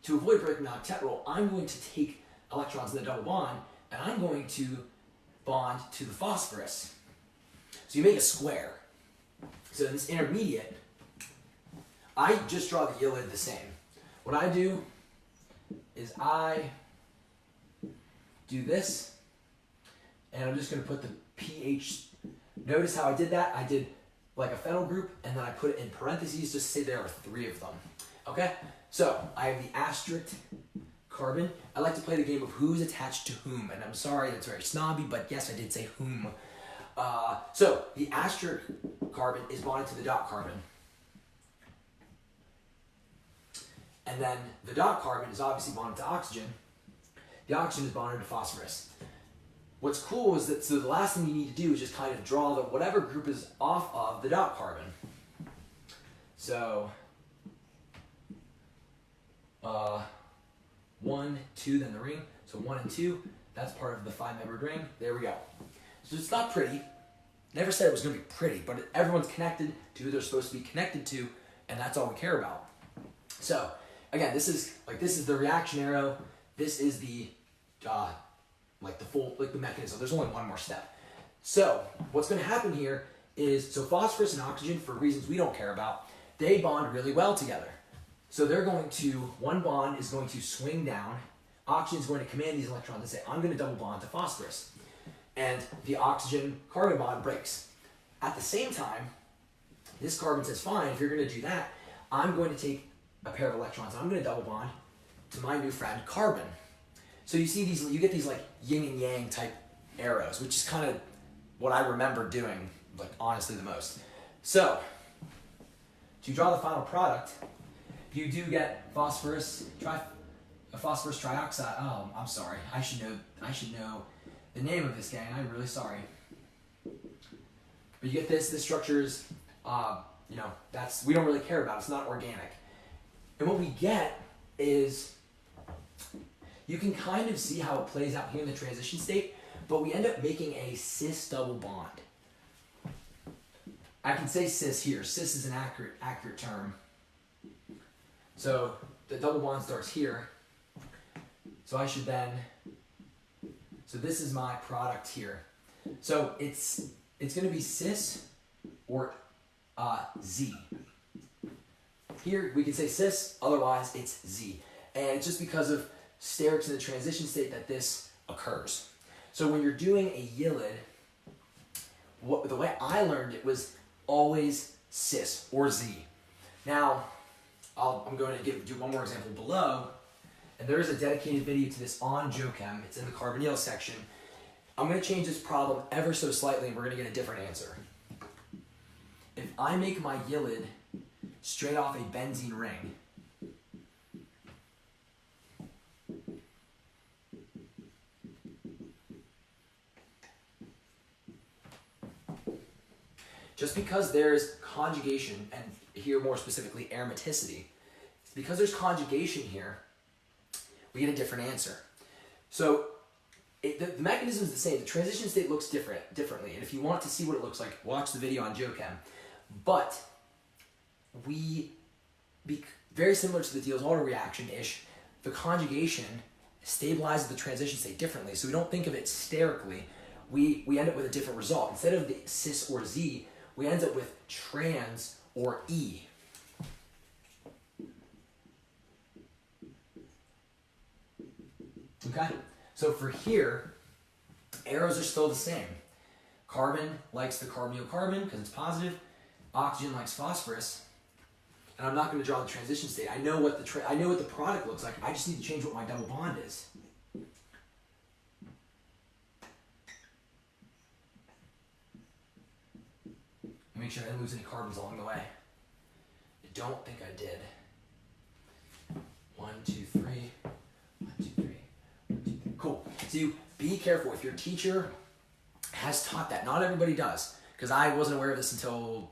to avoid breaking the octet rule, I'm going to take electrons in the double bond, and I'm going to bond to the phosphorus. So you make a square. So in this intermediate, I just draw the yllid the same. What I do is I do this, and I'm just going to put the pH. Notice how I did that? I did like a phenyl group, and then I put it in parentheses just to say there are 3 of them. Okay? So I have the asterisk carbon. I like to play the game of who's attached to whom, and I'm sorry that's very snobby, but yes, I did say whom. So the asterisk carbon is bonded to the dot carbon. And then the dot carbon is obviously bonded to oxygen. The oxygen is bonded to phosphorus. what's cool is that, so the last thing you need to do is just kind of draw the whatever group is off of the dot carbon. So 1, 2, then the ring. So 1 and 2, that's part of the 5-membered ring. There we go. So it's not pretty. Never said it was going to be pretty, but everyone's connected to who they're supposed to be connected to, and that's all we care about. So again, this is the reaction arrow. This is the the mechanism. There's only one more step. So what's going to happen here is, so phosphorus and oxygen, for reasons we don't care about, they bond really well together. So they're going to, one bond is going to swing down. Oxygen is going to command these electrons and say, I'm going to double bond to phosphorus. And the oxygen-carbon bond breaks. At the same time, this carbon says, fine, if you're going to do that, I'm going to take a pair of electrons. I'm going to double bond to my new friend, carbon. So you see these, you get these like yin and yang type arrows, which is kind of what I remember doing, like honestly the most. So to draw the final product, you do get phosphorus trioxide. Oh, I'm sorry. I should know the name of this gang. I'm really sorry. But you get this. This structure is, we don't really care about. It's not organic. And what we get is, you can kind of see how it plays out here in the transition state, but we end up making a cis double bond. I can say cis here. Cis is an accurate term. So the double bond starts here. So I should then, so this is my product here. So it's going to be cis or Z. Here we can say cis, otherwise it's Z. And it's just because of sterics in the transition state that this occurs. So when you're doing a Yilid, the way I learned it was always cis or Z. Now, I'm going to do one more example below, and there is a dedicated video to this on Ochem. It's in the Carbonyl section. I'm going to change this problem ever so slightly, and we're going to get a different answer. If I make my Yilid straight off a benzene ring, just because there's conjugation, and here more specifically aromaticity, because there's conjugation here, we get a different answer. So the mechanism is the same. The transition state looks differently, and if you want to see what it looks like, watch the video on Ochem. But very similar to the Diels-Alder reaction-ish, the conjugation stabilizes the transition state differently, so we don't think of it sterically. We end up with a different result. Instead of the cis or Z, we end up with trans or E. Okay? So for here, arrows are still the same. Carbon likes the carbonyl carbon because it's positive. Oxygen likes phosphorus. And I'm not going to draw the transition state. I know what the product looks like. I just need to change what my double bond is. Make sure I didn't lose any carbons along the way. I don't think I did. 1, 2, 3. 1, 2, 3. 1, 2, 3. Cool. So you be careful. If your teacher has taught that, not everybody does, because I wasn't aware of this until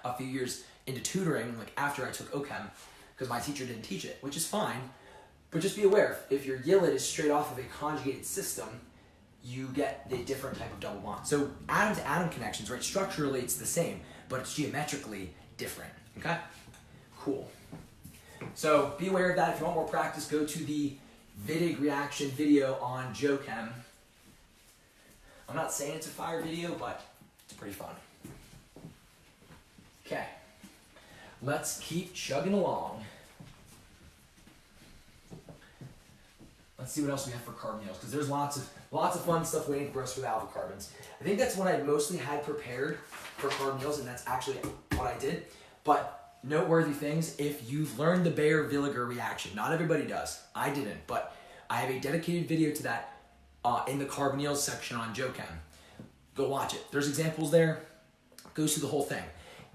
a few years into tutoring, like after I took Ochem, because my teacher didn't teach it, which is fine. But just be aware, if your Yilid is straight off of a conjugated system, you get the different type of double bond. So atom-to-atom connections, right? Structurally, it's the same, but it's geometrically different. Okay? Cool. So be aware of that. If you want more practice, go to the Wittig reaction video on Ochem. I'm not saying it's a fire video, but it's pretty fun. Okay. Let's keep chugging along. Let's see what else we have for carbonyls, because there's lots of fun stuff waiting for us with alpha-carbons. I think that's what I mostly had prepared for carbonyls, and that's actually what I did. But noteworthy things, if you've learned the Baeyer-Villiger reaction, not everybody does. I didn't, but I have a dedicated video to that in the carbonyls section on Ochem. Go watch it. There's examples there. Goes through the whole thing.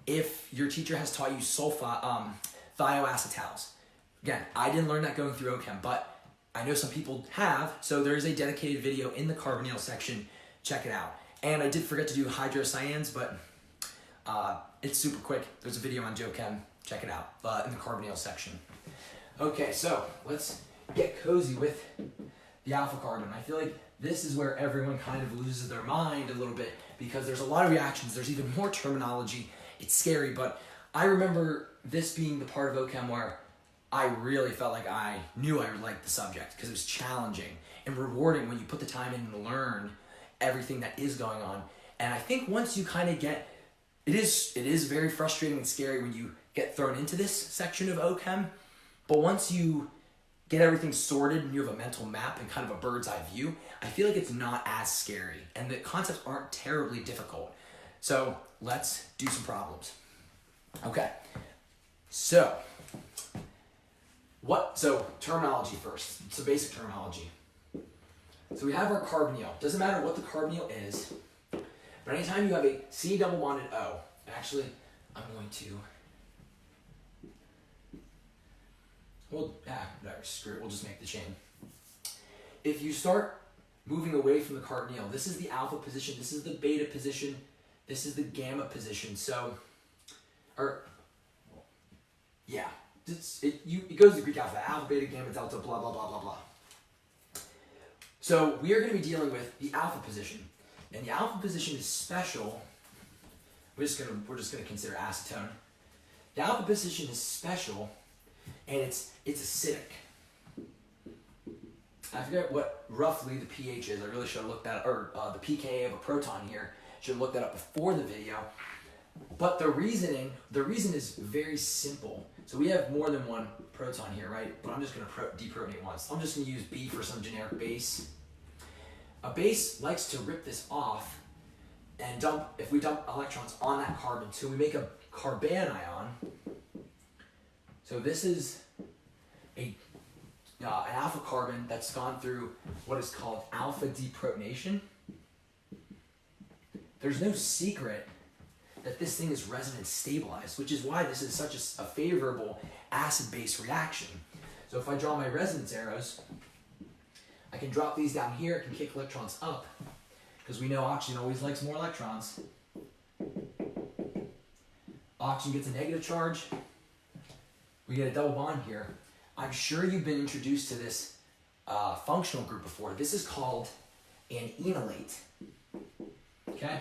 If your teacher has taught you thioacetals, again, I didn't learn that going through Ochem, but I know some people have, so there is a dedicated video in the carbonyl section. Check it out. And I did forget to do hydrocyans, but it's super quick. There's a video on Ochem. Check it out in the carbonyl section. Okay, so let's get cozy with the alpha carbon. I feel like this is where everyone kind of loses their mind a little bit because there's a lot of reactions. There's even more terminology. It's scary, but I remember this being the part of Ochem where I really felt like I knew I liked the subject because it was challenging and rewarding when you put the time in to learn everything that is going on. And I think once you kind of get, it is very frustrating and scary when you get thrown into this section of Ochem, but once you get everything sorted and you have a mental map and kind of a bird's eye view, I feel like it's not as scary and the concepts aren't terribly difficult. So let's do some problems. Okay, so terminology first. So basic terminology. So we have our carbonyl. Doesn't matter what the carbonyl is, but anytime you have a C double bonded O, actually I'm going to, whatever, screw it, we'll just make the chain. If you start moving away from the carbonyl, this is the alpha position, this is the beta position, this is the gamma position. It goes to Greek alphabet, alpha, beta, gamma, delta, blah, blah, blah, blah, blah. So we are going to be dealing with the alpha position. And the alpha position is special. We're just going to consider acetone. The alpha position is special, and it's acidic. I forget what roughly the pH is. I really should have looked that up, or the pKa of a proton here. Should have looked that up before the video. But the reason is very simple. So we have more than one proton here, right? But I'm just going to deprotonate once. I'm just going to use B for some generic base. A base likes to rip this off and if we dump electrons on that carbon too, we make a carbanion. So this is an alpha carbon that's gone through what is called alpha deprotonation. There's no secret that this thing is resonance stabilized, which is why this is such a favorable acid-base reaction. So if I draw my resonance arrows, I can drop these down here, it can kick electrons up, because we know oxygen always likes more electrons. Oxygen gets a negative charge, we get a double bond here. I'm sure you've been introduced to this functional group before. This is called an enolate. Okay?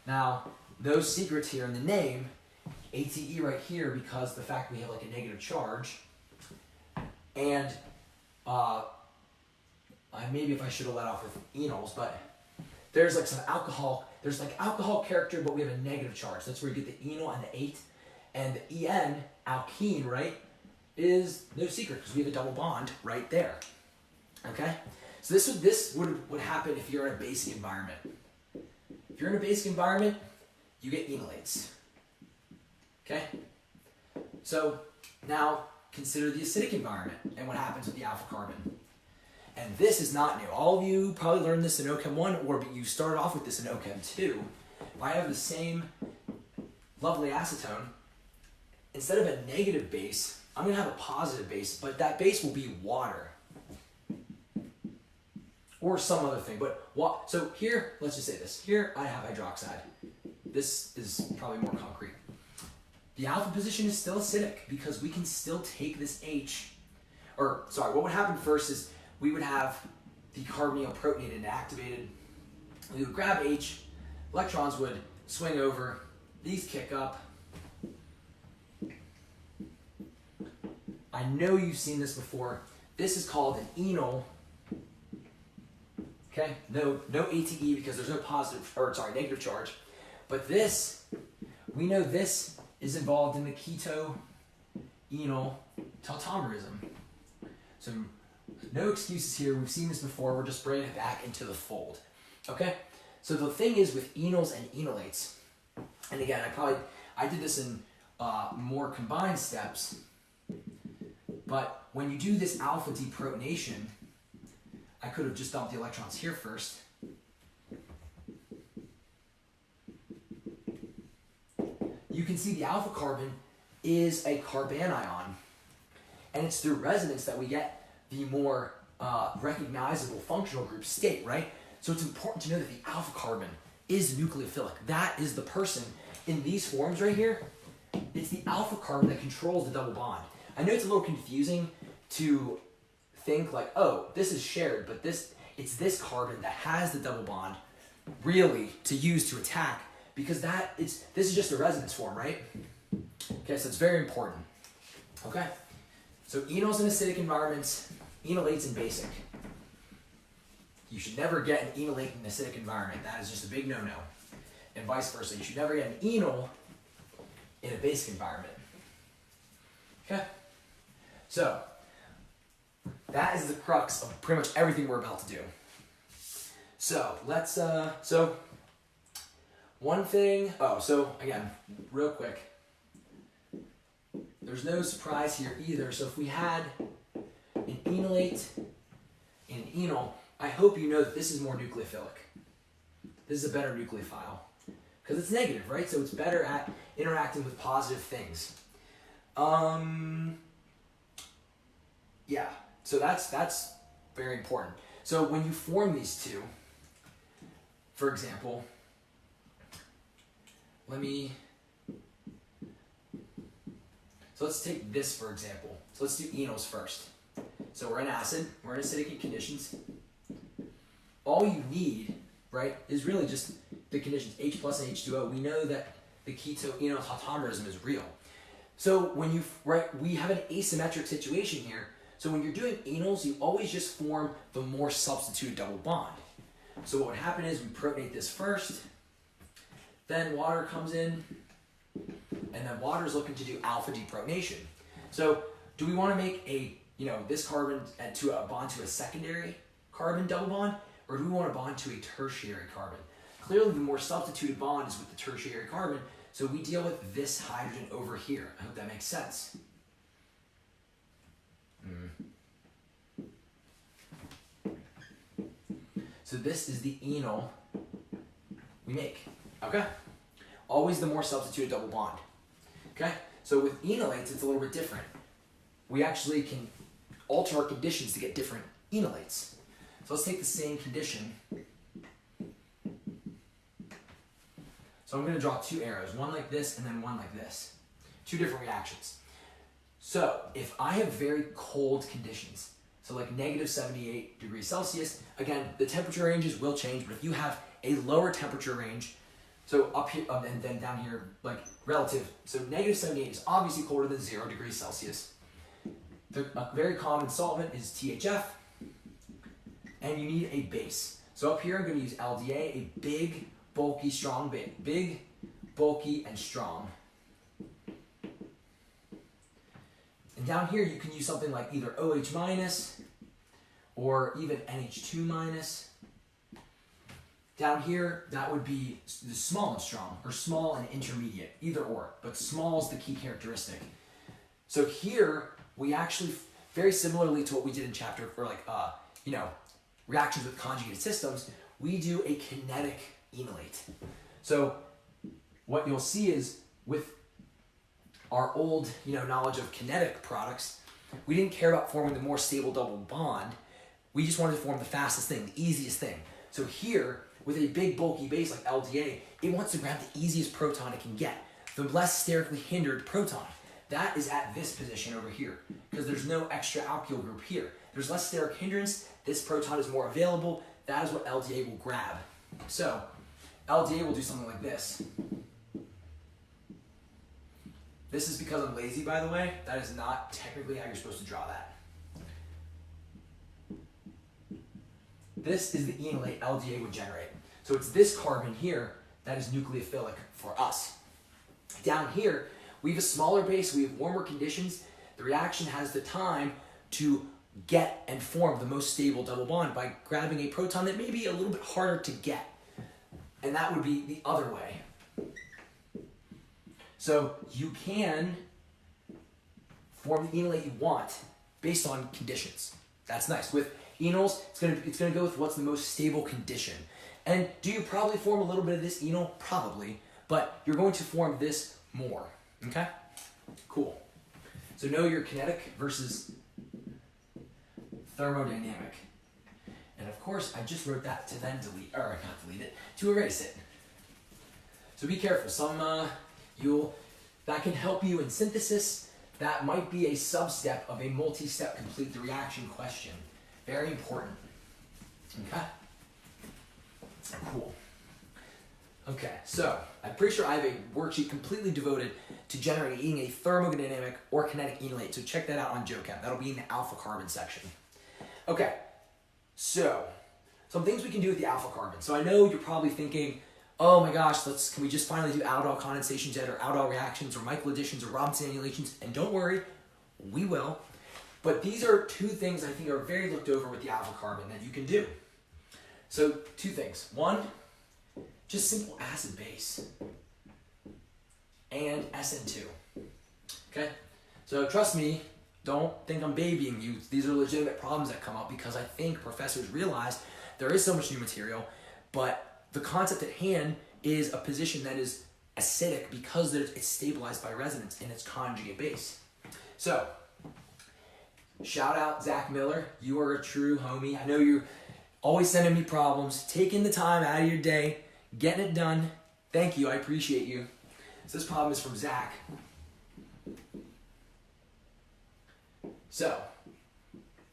Now, those secrets here in the name, ATE right here because the fact we have like a negative charge, and maybe if I should have let off with enols, but there's like some alcohol, there's like alcohol character, but we have a negative charge. That's where you get the enol and the ate, and the En, alkene, right, is no secret because we have a double bond right there. Okay? So this would happen if you're in a basic environment. If you're in a basic environment, you get enolates. Okay? So now consider the acidic environment and what happens with the alpha carbon. And this is not new. All of you probably learned this in Ochem 1 or you started off with this in Ochem 2. If I have the same lovely acetone, instead of a negative base, I'm going to have a positive base, but that base will be water. Or some other thing. So here, let's just say this. Here I have hydroxide. This is probably more concrete. The alpha position is still acidic because we can still take this what would happen first is we would have the carbonyl protonated and activated. We would grab H, electrons would swing over, these kick up. I know you've seen this before. This is called an enol. Okay, no ATE because there's no negative charge. But this, we know this is involved in the keto-enol tautomerism. So no excuses here. We've seen this before. We're just bringing it back into the fold. Okay? So the thing is with enols and enolates, and again, I did this in more combined steps, but when you do this alpha deprotonation, I could have just dumped the electrons here first. You can see the alpha carbon is a carbanion, and it's through resonance that we get the more recognizable functional group state, right? So it's important to know that the alpha carbon is nucleophilic. That is the person in these forms right here. It's the alpha carbon that controls the double bond. I know it's a little confusing to think like, oh, this is shared, but it's this carbon that has the double bond really to use to attack, because this is just a resonance form, right? Okay, so it's very important. Okay, so enols in acidic environments, enolates in basic. You should never get an enolate in an acidic environment. That is just a big no-no. And vice versa. You should never get an enol in a basic environment. Okay? So, that is the crux of pretty much everything we're about to do. So, let's, one thing, so again, real quick. There's no surprise here either. So if we had an enolate and an enol, I hope you know that this is more nucleophilic. This is a better nucleophile because it's negative, right? So it's better at interacting with positive things. Yeah, so that's very important. So when you form these two, for example, so let's take this for example. So let's do enols first. So we're in acid, we're in acidic conditions. All you need, right, is really just the conditions H plus and H2O. We know that the keto-enol tautomerism is real. So when we have an asymmetric situation here. So when you're doing enols, you always just form the more substituted double bond. So what would happen is we protonate this first, then water comes in, and then water is looking to do alpha deprotonation. So do we want to make this carbon to a bond to a secondary carbon double bond, or do we want to bond to a tertiary carbon? Clearly the more substituted bond is with the tertiary carbon, so we deal with this hydrogen over here. I hope that makes sense. So this is the enol we make, okay? Always the more substituted double bond, okay? So with enolates, it's a little bit different. We actually can alter our conditions to get different enolates. So let's take the same condition. So I'm going to draw two arrows, one like this and then one like this. Two different reactions. So if I have very cold conditions, so like negative 78 degrees Celsius, again, the temperature ranges will change, but if you have a lower temperature range, so up here and then down here, like relative, so negative 78 is obviously colder than 0 degrees Celsius. A very common solvent is THF, and you need a base. So up here I'm going to use LDA, a big, bulky, strong base. Big, bulky, and strong. And down here you can use something like either OH minus or even NH2 minus. Down here, that would be the small and strong, or small and intermediate, either or, but small is the key characteristic. So here, we actually, very similarly to what we did in chapter for reactions with conjugated systems, we do a kinetic enolate. So what you'll see is with our old knowledge of kinetic products, we didn't care about forming the more stable double bond. We just wanted to form the fastest thing, the easiest thing. So here, with a big bulky base like LDA, it wants to grab the easiest proton it can get, the less sterically hindered proton. That is at this position over here, because there's no extra alkyl group here. There's less steric hindrance, this proton is more available, that is what LDA will grab. So, LDA will do something like this. This is because I'm lazy, by the way. That is not technically how you're supposed to draw that. This is the enolate LDA would generate. So it's this carbon here that is nucleophilic for us. Down here, we have a smaller base, we have warmer conditions. The reaction has the time to get and form the most stable double bond by grabbing a proton that may be a little bit harder to get. And that would be the other way. So you can form the enolate you want based on conditions. That's nice. With enols, it's gonna go with what's the most stable condition. And do you probably form a little bit of this enol? Probably, but you're going to form this more. Okay? Cool. So know your kinetic versus thermodynamic. And of course, I just wrote that to then delete, or not delete it, to erase it. So be careful. That can help you in synthesis. That might be a sub-step of a multi-step complete the reaction question. Very important. Okay? Cool. Okay, so I'm pretty sure I have a worksheet completely devoted to generating a thermodynamic or kinetic enolate. So check that out on GeoChem. That'll be in the alpha carbon section. Okay, so some things we can do with the alpha carbon. So I know you're probably thinking, oh my gosh, can we just finally do Aldol condensations yet, or Aldol reactions, or Michael additions, or Robinson annulations? And don't worry, we will. But these are two things I think are very looked over with the alpha carbon that you can do. So two things. One, just simple acid base and SN2. Okay? So trust me, don't think I'm babying you. These are legitimate problems that come up because I think professors realize there is so much new material, but the concept at hand is a position that is acidic because it's stabilized by resonance in its conjugate base. So, shout out Zach Miller. You are a true homie. I know you're always sending me problems, taking the time out of your day, getting it done. Thank you. I appreciate you. So this problem is from Zach. So,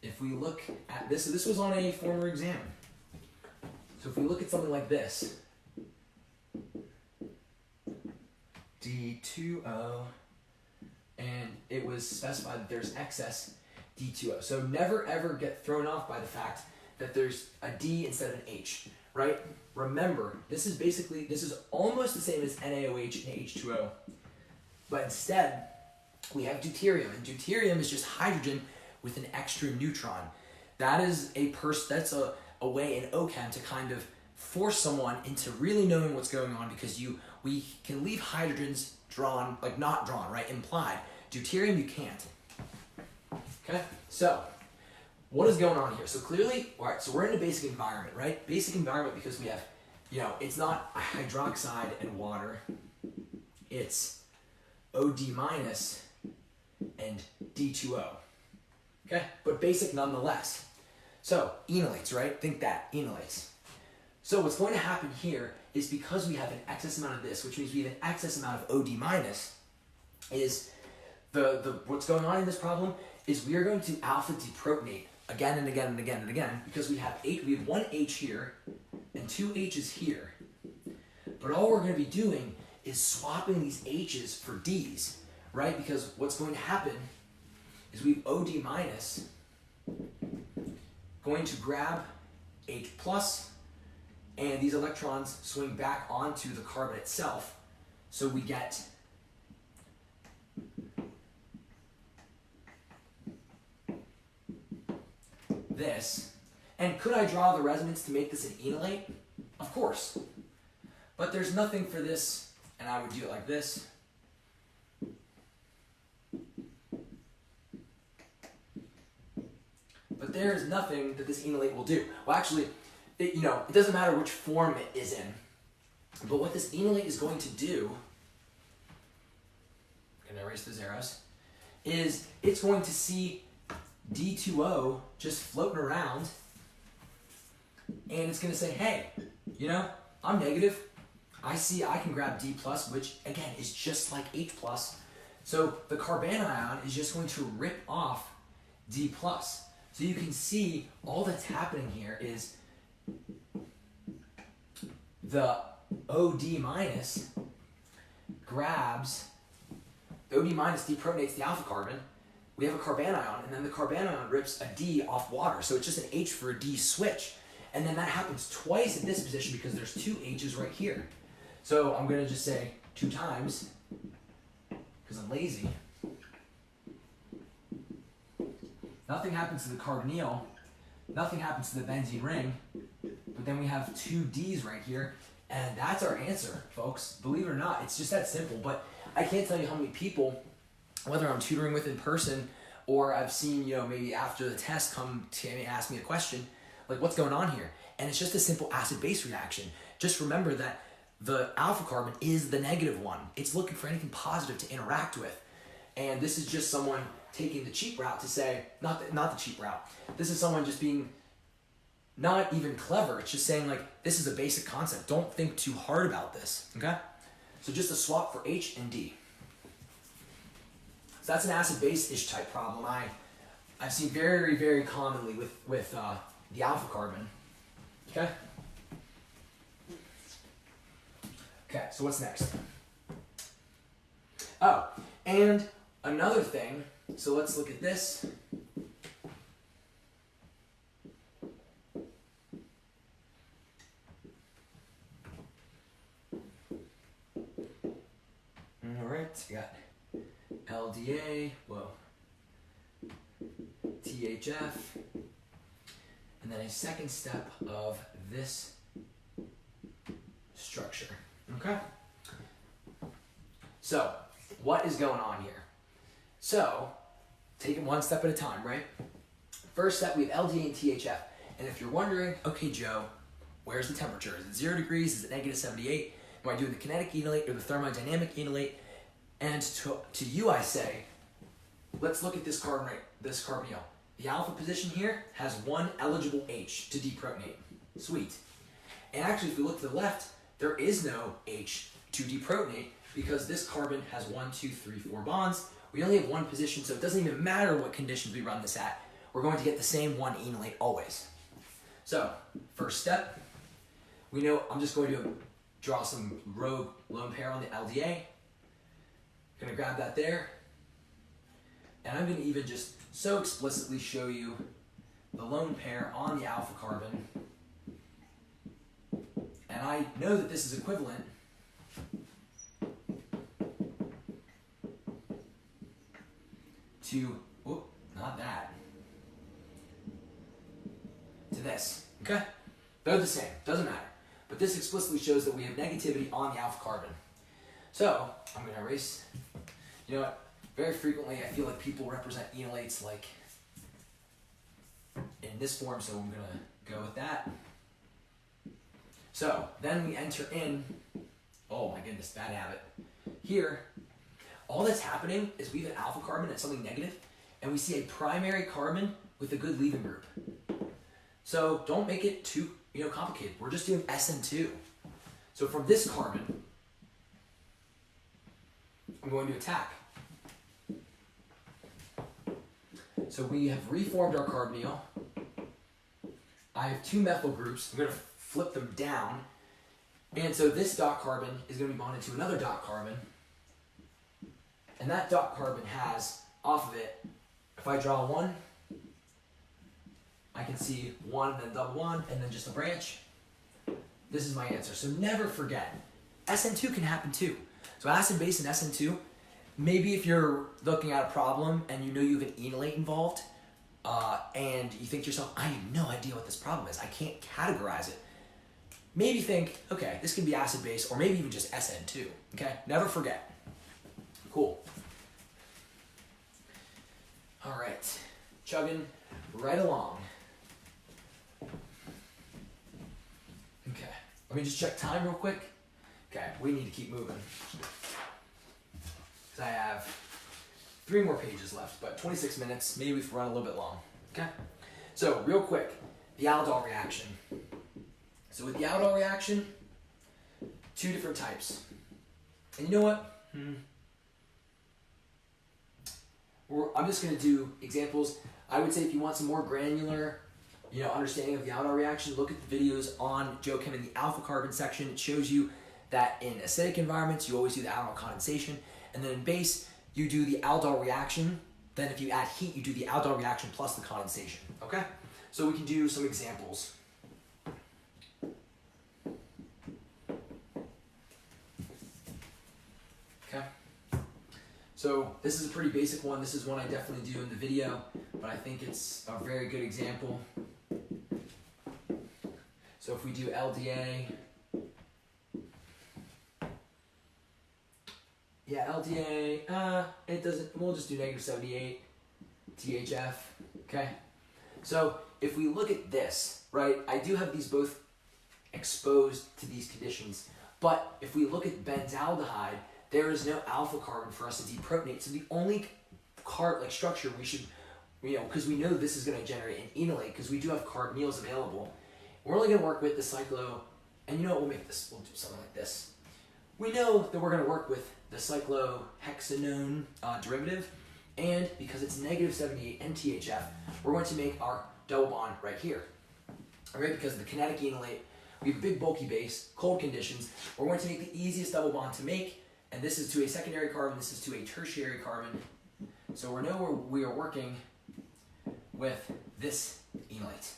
if we look at this, so this was on a former exam. So if we look at something like this, D2O, and it was specified that there's excess D2O. So never ever get thrown off by the fact that there's a D instead of an H, right? Remember, this is almost the same as NaOH and H2O, but instead we have deuterium, and deuterium is just hydrogen with an extra neutron. That is that's a way in Ochem to kind of force someone into really knowing what's going on, because we can leave hydrogens drawn, like not drawn, right? Implied. Deuterium you can't. Okay? So, what is going on here? So clearly, all right, so we're in a basic environment, right? Basic environment because we have, it's not hydroxide and water. It's OD minus and D2O. Okay? But basic nonetheless. So, enolates, right? Think that, enolates. So what's going to happen here is because we have an excess amount of this, which means we have an excess amount of OD minus, is what's going on in this problem is we are going to alpha deprotonate again and again and again and again, because we have one H here and two H's here. But all we're going to be doing is swapping these H's for D's, right? Because what's going to happen is we have OD minus going to grab H plus, and these electrons swing back onto the carbon itself, so we get this. And could I draw the resonance to make this an enolate? Of course. But there's nothing for this, and I would do it like this. But there is nothing that this enolate will do. Well, actually, it doesn't matter which form it is in. But what this enolate is going to do, I'm going to erase those arrows, is it's going to see D2O just floating around, and it's going to say, hey, I'm negative. I can grab D plus, which again is just like H plus. So the carbanion is just going to rip off D plus. So you can see all that's happening here is the OD minus deprotonates the alpha carbon. We have a carbanion, and then the carbanion rips a D off water. So it's just an H for a D switch. And then that happens twice at this position because there's two H's right here. So I'm going to just say 2 times, because I'm lazy. Nothing happens to the carbonyl. Nothing happens to the benzene ring. But then we have 2 D's right here. And that's our answer, folks. Believe it or not, it's just that simple. But I can't tell you how many people, whether I'm tutoring with in person or I've seen, maybe after the test come to me, ask me a question, like, what's going on here? And it's just a simple acid-base reaction. Just remember that the alpha carbon is the negative one. It's looking for anything positive to interact with. And this is just someone taking the cheap route to say, not the cheap route. This is someone just being not even clever. It's just saying like, this is a basic concept. Don't think too hard about this, okay? So just a swap for H and D. So that's an acid-base-ish type problem I've seen very, very commonly with the alpha carbon, okay? Okay, so what's next? Oh, and another thing, so let's look at this. All right, you got LDA, THF, and then a second step of this structure, okay? So, what is going on here? So, take it one step at a time, right? First step, we have LDA and THF. And if you're wondering, okay, Joe, where's the temperature? Is it 0 degrees? Is it negative 78? Am I doing the kinetic enolate or the thermodynamic enolate? And to you, I say, let's look at this carbon, this carbonyl. The alpha position here has one eligible H to deprotonate. Sweet. And actually, if we look to the left, there is no H to deprotonate because this carbon has 1, 2, 3, 4 bonds. We only have one position, so it doesn't even matter what conditions we run this at. We're going to get the same one enolate always. So, first step, we know I'm just going to draw some rogue lone pair on the LDA. Gonna grab that there. And I'm gonna even just so explicitly show you the lone pair on the alpha carbon. And I know that this is equivalent to, not that, to this, okay? They're the same, doesn't matter. But this explicitly shows that we have negativity on the alpha carbon. So, I'm gonna erase, you know what, very frequently I feel like people represent enolates like in this form, so I'm gonna go with that. So, then we enter in, oh my goodness, bad habit. Here, all that's happening is we have an alpha carbon at something negative, and we see a primary carbon with a good leaving group. So don't make it too complicated. We're just doing SN2. So from this carbon, I'm going to attack. So we have reformed our carbonyl. I have two methyl groups. I'm going to flip them down. And so this dot carbon is going to be bonded to another dot carbon. And that dot carbon has, off of it, if I draw one, I can see one, then double one, and then just a branch. This is my answer. So never forget, SN2 can happen too. So acid base and SN2, maybe if you're looking at a problem and you know you have an enolate involved, and you think to yourself, I have no idea what this problem is. I can't categorize it. Maybe think, okay, this can be acid base, or maybe even just SN2, okay? Never forget. Cool. All right, chugging right along. Okay, let me just check time real quick. Okay, we need to keep moving. Because I have 3 more pages left, but 26 minutes, maybe we've run a little bit long. Okay, so real quick, the Aldol reaction. So with the Aldol reaction, 2 different types. And you know what? I'm just going to do examples. I would say if you want some more granular, understanding of the Aldol reaction, look at the videos on Ochem in the alpha carbon section. It shows you that in acidic environments, you always do the Aldol condensation. And then in base, you do the Aldol reaction. Then if you add heat, you do the Aldol reaction plus the condensation. Okay? So we can do some examples. Okay? So this is a pretty basic one. This is one I definitely do in the video, but I think it's a very good example. So if we do LDA, LDA, it doesn't, we'll just do negative 78, THF, okay? So if we look at this, right, I do have these both exposed to these conditions, but if we look at benzaldehyde, there is no alpha carbon for us to deprotonate. So the only structure, we should, because we know this is going to generate an enolate, because we do have carbonyls available. We're only going to work with the cyclo, and we'll do something like this. We know that we're going to work with the cyclohexanone derivative, and because it's negative 78 NTHF, we're going to make our double bond right here. All right, because of the kinetic enolate, we have a big bulky base, cold conditions, we're going to make the easiest double bond to make, and this is to a secondary carbon, this is to a tertiary carbon. So we know we are working with this enolate.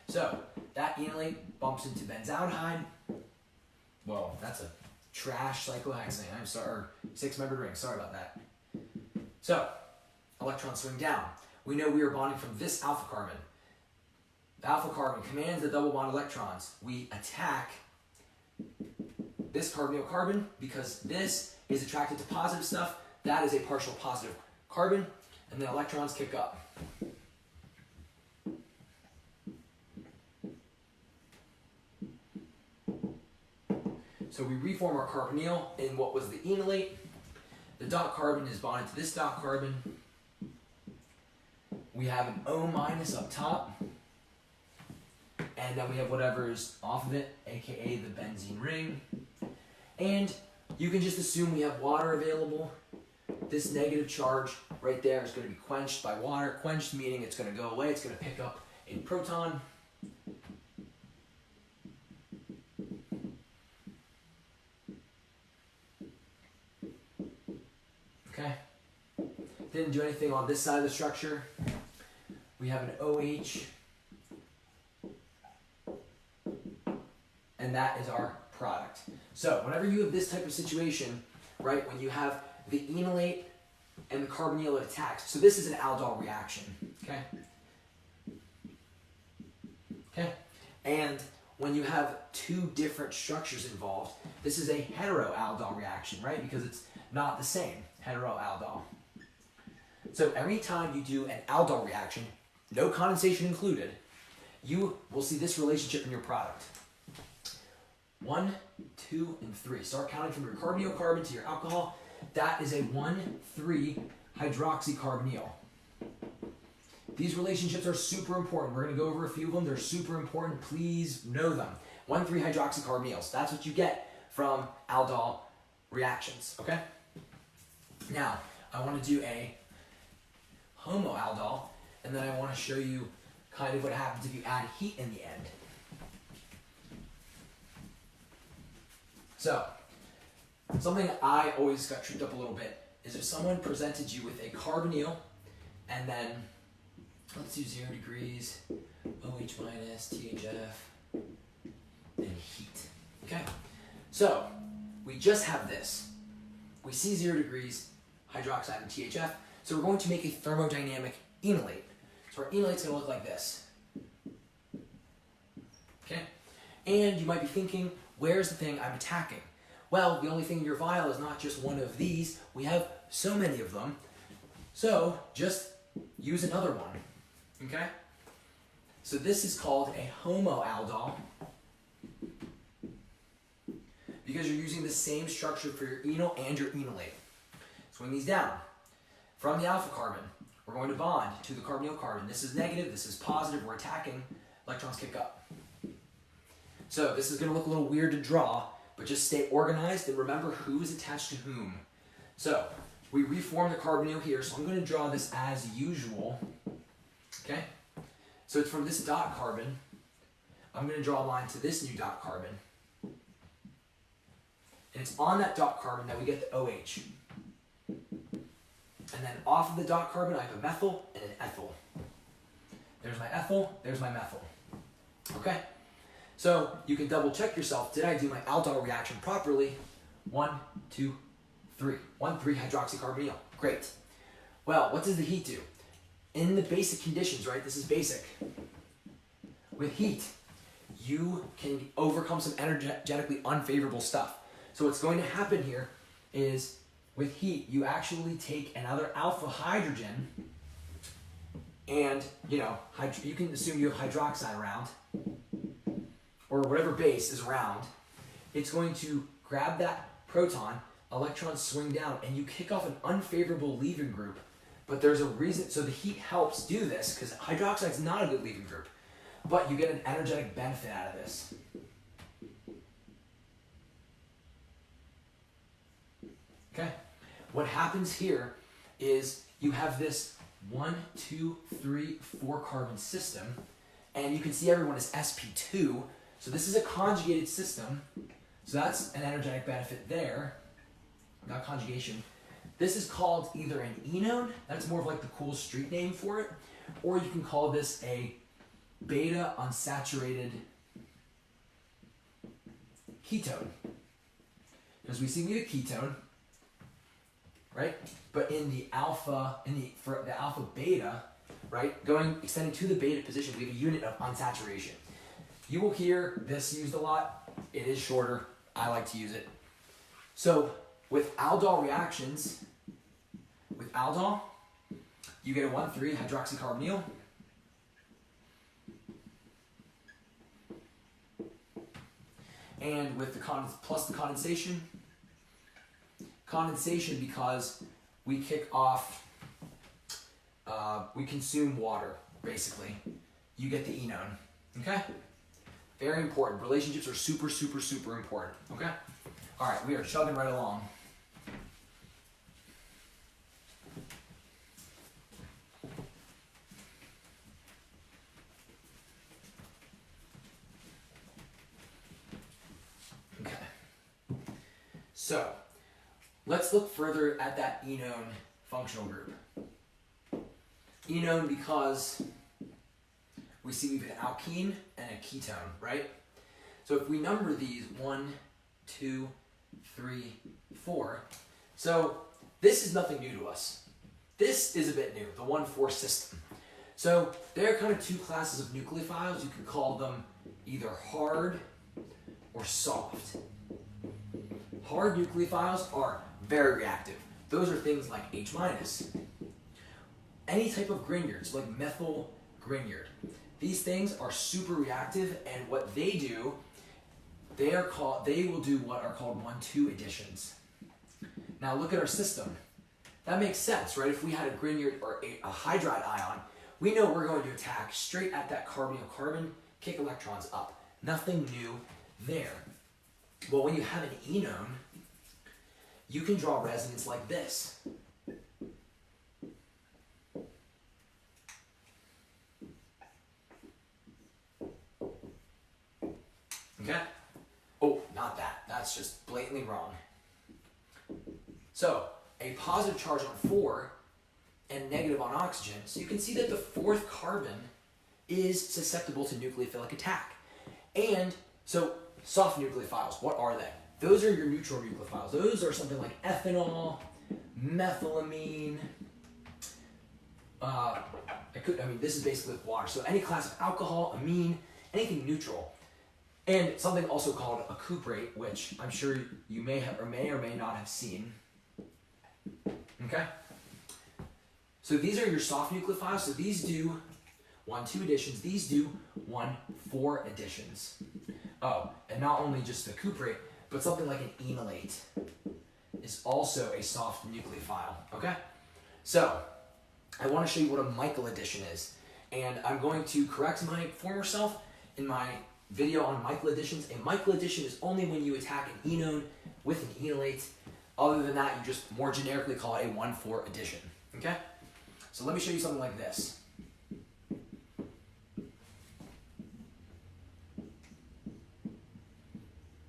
So that enolate bumps into benzaldehyde. Whoa, that's a trash cyclohexane. I'm sorry, or 6-membered ring. Sorry about that. So electrons swing down. We know we are bonding from this alpha carbon. The alpha carbon commands the double bond electrons. We attack this carbonyl carbon because this is attracted to positive stuff. That is a partial positive carbon, and the electrons kick up. So we reform our carbonyl in what was the enolate. The dot carbon is bonded to this dot carbon. We have an O minus up top. And then we have whatever is off of it, aka the benzene ring. And you can just assume we have water available. This negative charge right there is going to be quenched by water. Quenched meaning it's going to go away. It's going to pick up a proton. Okay. Didn't do anything on this side of the structure. We have an OH. And that is our product. So whenever you have this type of situation, right, when you have the enolate and the carbonyl attached, so this is an aldol reaction, okay? Okay? And when you have two different structures involved, this is a heteroaldol reaction, right? Because it's not the same, heteroaldol. So every time you do an aldol reaction, no condensation included, you will see this relationship in your product. 1, 2, and 3. Start counting from your carbonyl carbon to your alcohol. That is a 1,3 hydroxycarbonyl. These relationships are super important. We're going to go over a few of them. They're super important. Please know them. 1,3 hydroxycarbonyls. That's what you get from aldol reactions. Okay? Now, I want to do a homoaldol, and then I want to show you kind of what happens if you add heat in the end. So, something I always got tripped up a little bit is if someone presented you with a carbonyl and then, let's do 0 degrees, OH minus, THF, and heat. Okay? So, we just have this. We see 0 degrees, hydroxide and THF, so we're going to make a thermodynamic enolate. So our enolate's going to look like this. Okay? And you might be thinking, where's the thing I'm attacking? Well, the only thing in your vial is not just one of these. We have so many of them. So just use another one. Okay? So this is called a homoaldol because you're using the same structure for your enol and your enolate. Swing these down. From the alpha carbon, we're going to bond to the carbonyl carbon. This is negative, this is positive, we're attacking, electrons kick up. So this is going to look a little weird to draw, but just stay organized and remember who is attached to whom. So we reform the carbonyl here, so I'm going to draw this as usual. Okay? So it's from this dot carbon. I'm going to draw a line to this new dot carbon. And it's on that dot carbon that we get the OH. And then off of the dot carbon, I have a methyl and an ethyl. There's my ethyl, there's my methyl. Okay? So you can double check yourself. Did I do my aldol reaction properly? 1, 2, 3. 1,3 hydroxycarbonyl. Great. Well, what does the heat do? In the basic conditions, right? This is basic. With heat, you can overcome some energetically unfavorable stuff. So what's going to happen here is with heat, you actually take another alpha hydrogen and, you can assume you have hydroxide around, or whatever base is around. It's going to grab that proton, electrons swing down, and you kick off an unfavorable leaving group But there's a reason, so the heat helps do this because hydroxide is not a good leaving group, but you get an energetic benefit out of this. Okay, what happens here is you have this 1, 2, 3, 4 carbon system, and you can see everyone is sp2, so this is a conjugated system, so that's an energetic benefit there, not conjugation. This is called either an enone, that's more of like the cool street name for it, or you can call this a beta unsaturated ketone. Because we see we need a ketone, right? But in the alpha, for the alpha beta, right, extending to the beta position, we have a unit of unsaturation. You will hear this used a lot. It is shorter. I like to use it. So with aldol reactions, with aldol, you get a 1,3 hydroxycarbonyl. And with the plus the condensation because we kick off, we consume water, basically. You get the enone, okay? Very important. Relationships are super, super, super important, okay? All right, we are chugging right along. Okay. So, let's look further at that enone functional group. Enone because we see we have an alkene and a ketone, right? So if we number these 1, 2, 3, 4, so this is nothing new to us. This is a bit new, the 1,4 system. So there are kind of two classes of nucleophiles. You could call them either hard or soft. Hard nucleophiles are very reactive. Those are things like H-. Any type of Grignards, like methyl Grignard. These things are super reactive, and what they do, they will do what are called 1,2 additions. Now look at our system. That makes sense, right? If we had a Grignard or a hydride ion, we know we're going to attack straight at that carbonyl carbon, kick electrons up. Nothing new there. Well, when you have an enone, you can draw resonance like this. Okay? Oh, not that. That's just blatantly wrong. So, a positive charge on 4 and negative on oxygen. So you can see that the 4th carbon is susceptible to nucleophilic attack. And so, soft nucleophiles, what are they? Those are your neutral nucleophiles. Those are something like ethanol, methylamine. This is basically with water. So any class of alcohol, amine, anything neutral. And something also called a cuprate, which I'm sure you may or may not have seen. Okay? So these are your soft nucleophiles. So these do 1,2 additions. These do 1,4 additions. Oh, and not only just the cuprate, but something like an enolate is also a soft nucleophile. Okay? So, I want to show you what a Michael addition is. And I'm going to correct my former self in my video on Michael additions. A Michael addition is only when you attack an enone with an enolate. Other than that, you just more generically call it a 1,4 addition. Okay? So let me show you something like this.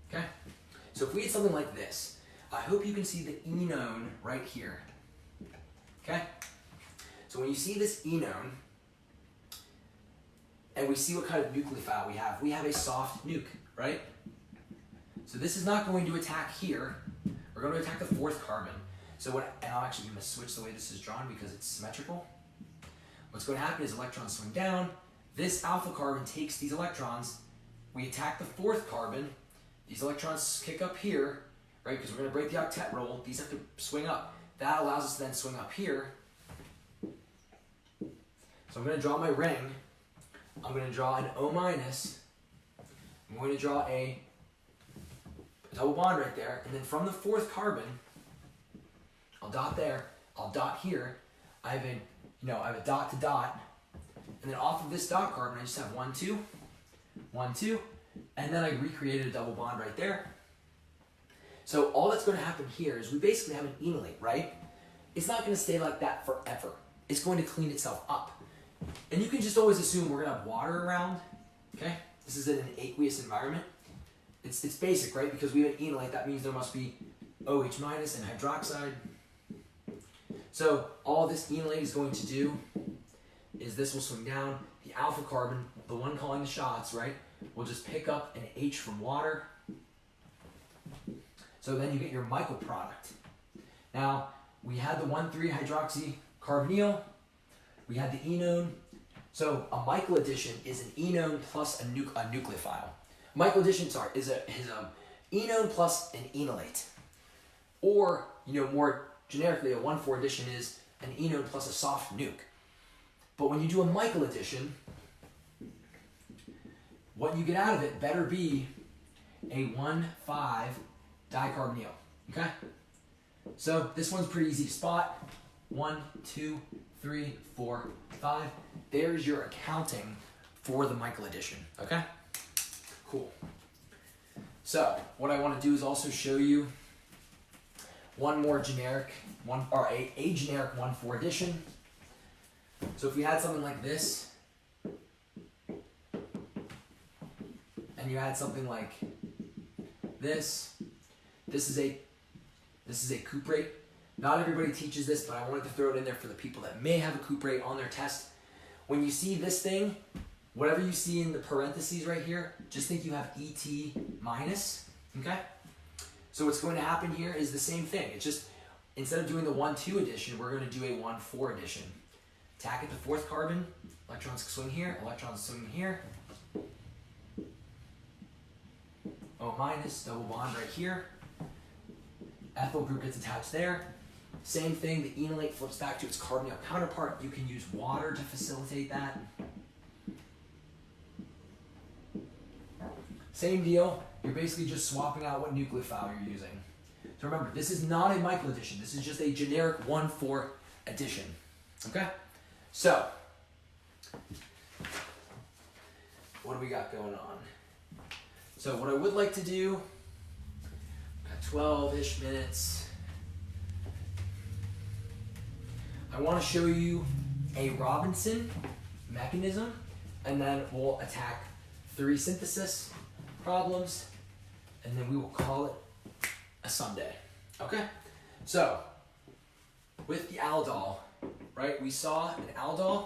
Okay? So if we had something like this, I hope you can see the enone right here. Okay? So when you see this enone, and we see what kind of nucleophile we have a soft nuke, right? So this is not going to attack here. We're going to attack the 4th carbon. So and I'm actually going to switch the way this is drawn because it's symmetrical. What's going to happen is electrons swing down. This alpha carbon takes these electrons. We attack the 4th carbon. These electrons kick up here, right? Because we're going to break the octet rule. These have to swing up. That allows us to then swing up here. So I'm going to draw my ring. I'm going to draw an O-. I'm going to draw a double bond right there. And then from the 4th carbon, I'll dot there, I'll dot here. I have a dot to dot, and then off of this dot carbon, I just have 1, 2, 1, 2, and then I recreated a double bond right there. So all that's going to happen here is we basically have an enolate, right? It's not going to stay like that forever. It's going to clean itself up. And you can just always assume we're going to have water around, okay? This is in an aqueous environment. It's basic, right? Because we have an enolate, that means there must be OH minus and hydroxide. So all this enolate is going to do is this will swing down. The alpha carbon, the one calling the shots, right, will just pick up an H from water. So then you get your Michael product. Now, we had the 1,3-hydroxy carbonyl. We had the enone. So a Michael addition is an enone plus a nucleophile. Michael addition, is a enone plus an enolate. Or, more generically, a 1,4 addition is an enone plus a soft nuke. But when you do a Michael addition, what you get out of it better be a 1,5 dicarbonyl, okay? So this one's pretty easy to spot. 1, 2, 3, 4, 5. There's your accounting for the Michael addition, okay? Cool. So what I want to do is also show you one more generic, a generic 1,4 addition. So if we had something like this, and you had something like this is a cuprate. Not everybody teaches this, but I wanted to throw it in there for the people that may have a cuprate on their test. When you see this thing, whatever you see in the parentheses right here, just think you have ET minus, okay? So what's going to happen here is the same thing. It's just, instead of doing the 1,2 addition, we're going to do a 1,4 addition. Tack at the 4th carbon, electrons swing here, electrons swing here. O minus, double bond right here. Ethyl group gets attached there. Same thing, the enolate flips back to its carbonyl counterpart. You can use water to facilitate that. Same deal, you're basically just swapping out what nucleophile you're using. So remember, this is not a Michael addition. This is just a generic 1,4 addition. Okay? So, what do we got going on? So what I would like to do, got 12-ish minutes. I want to show you a Robinson mechanism, and then we'll attack 3 synthesis problems, and then we will call it a Sunday. Okay? So, with the Aldol, right, we saw an Aldol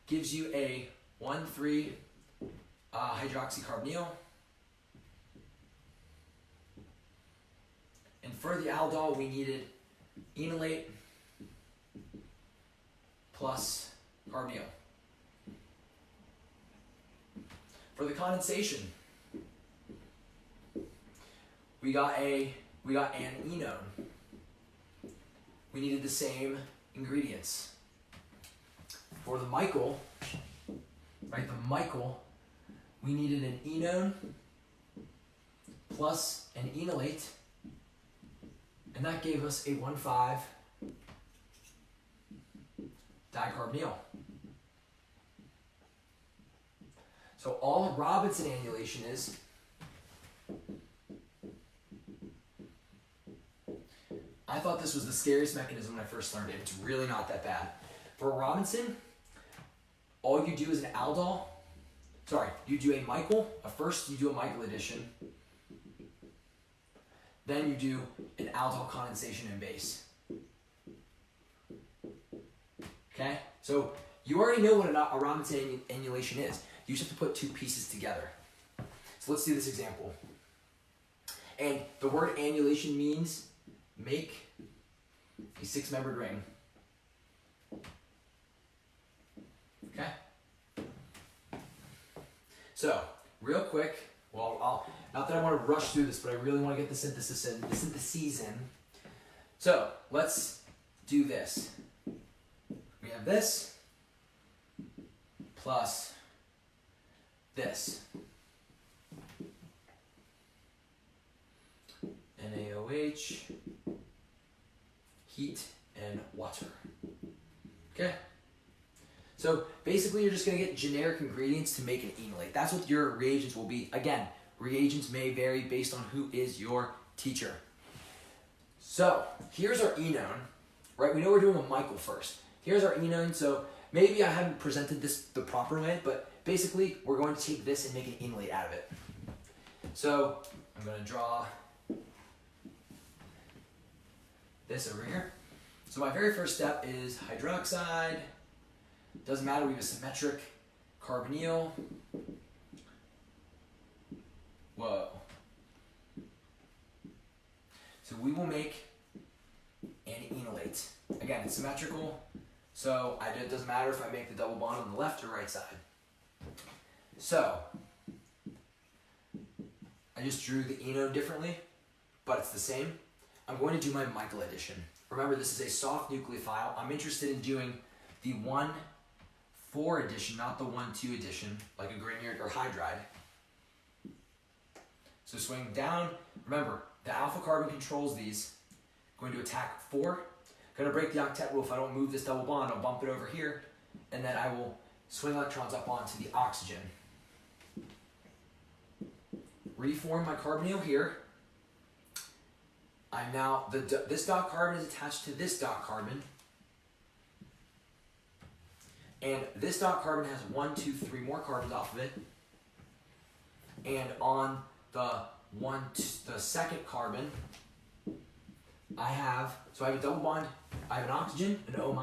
gives you a 1,3 hydroxycarbonyl. And for the Aldol, we needed enolate plus carbonyl. For the condensation, we got an enone. We needed the same ingredients. For the Michael, right, we needed an enone plus an enolate, and that gave us a 1,5 dicarbonyl. So all Robinson annulation is I thought this was the scariest mechanism when I first learned it. It's really not that bad. For Robinson, all you do is an Aldol. Sorry, you do a Michael. First, you do a Michael addition. Then you do an Aldol condensation and base. Okay? So you already know what a Robinson annulation is. You just have to put 2 pieces together. So let's do this example. And the word annulation means make a 6-membered ring. Okay? So, real quick, not that I want to rush through this, but I really want to get the syntheses in. So, let's do this. We have this plus this. NaOH, heat, and water. Okay. So basically you're just going to get generic ingredients to make an enolate. That's what your reagents will be. Again, reagents may vary based on who is your teacher. So here's our enone, right? We know we're doing a Michael first. Here's our enone. So maybe I haven't presented this the proper way, but basically we're going to take this and make an enolate out of it. So I'm going to draw this over here. So my very first step is hydroxide. Doesn't matter, we have a symmetric carbonyl. Whoa. So we will make an enolate. Again, it's symmetrical, so it doesn't matter if I make the double bond on the left or right side. So I just drew the enone differently, but it's the same. I'm going to do my Michael addition. Remember, this is a soft nucleophile. I'm interested in doing the 1,4 addition, not the 1,2 addition, like a Grignard or hydride. So swing down. Remember, the alpha carbon controls these. Going to attack 4. Going to break the octet rule. If I don't move this double bond, I'll bump it over here, and then I will swing electrons up onto the oxygen. Reform my carbonyl here. I'm now, this dot carbon is attached to this dot carbon. And this dot carbon has 1, 2, 3 more carbons off of it. And on the second carbon, I have a double bond, I have an oxygen, an O-,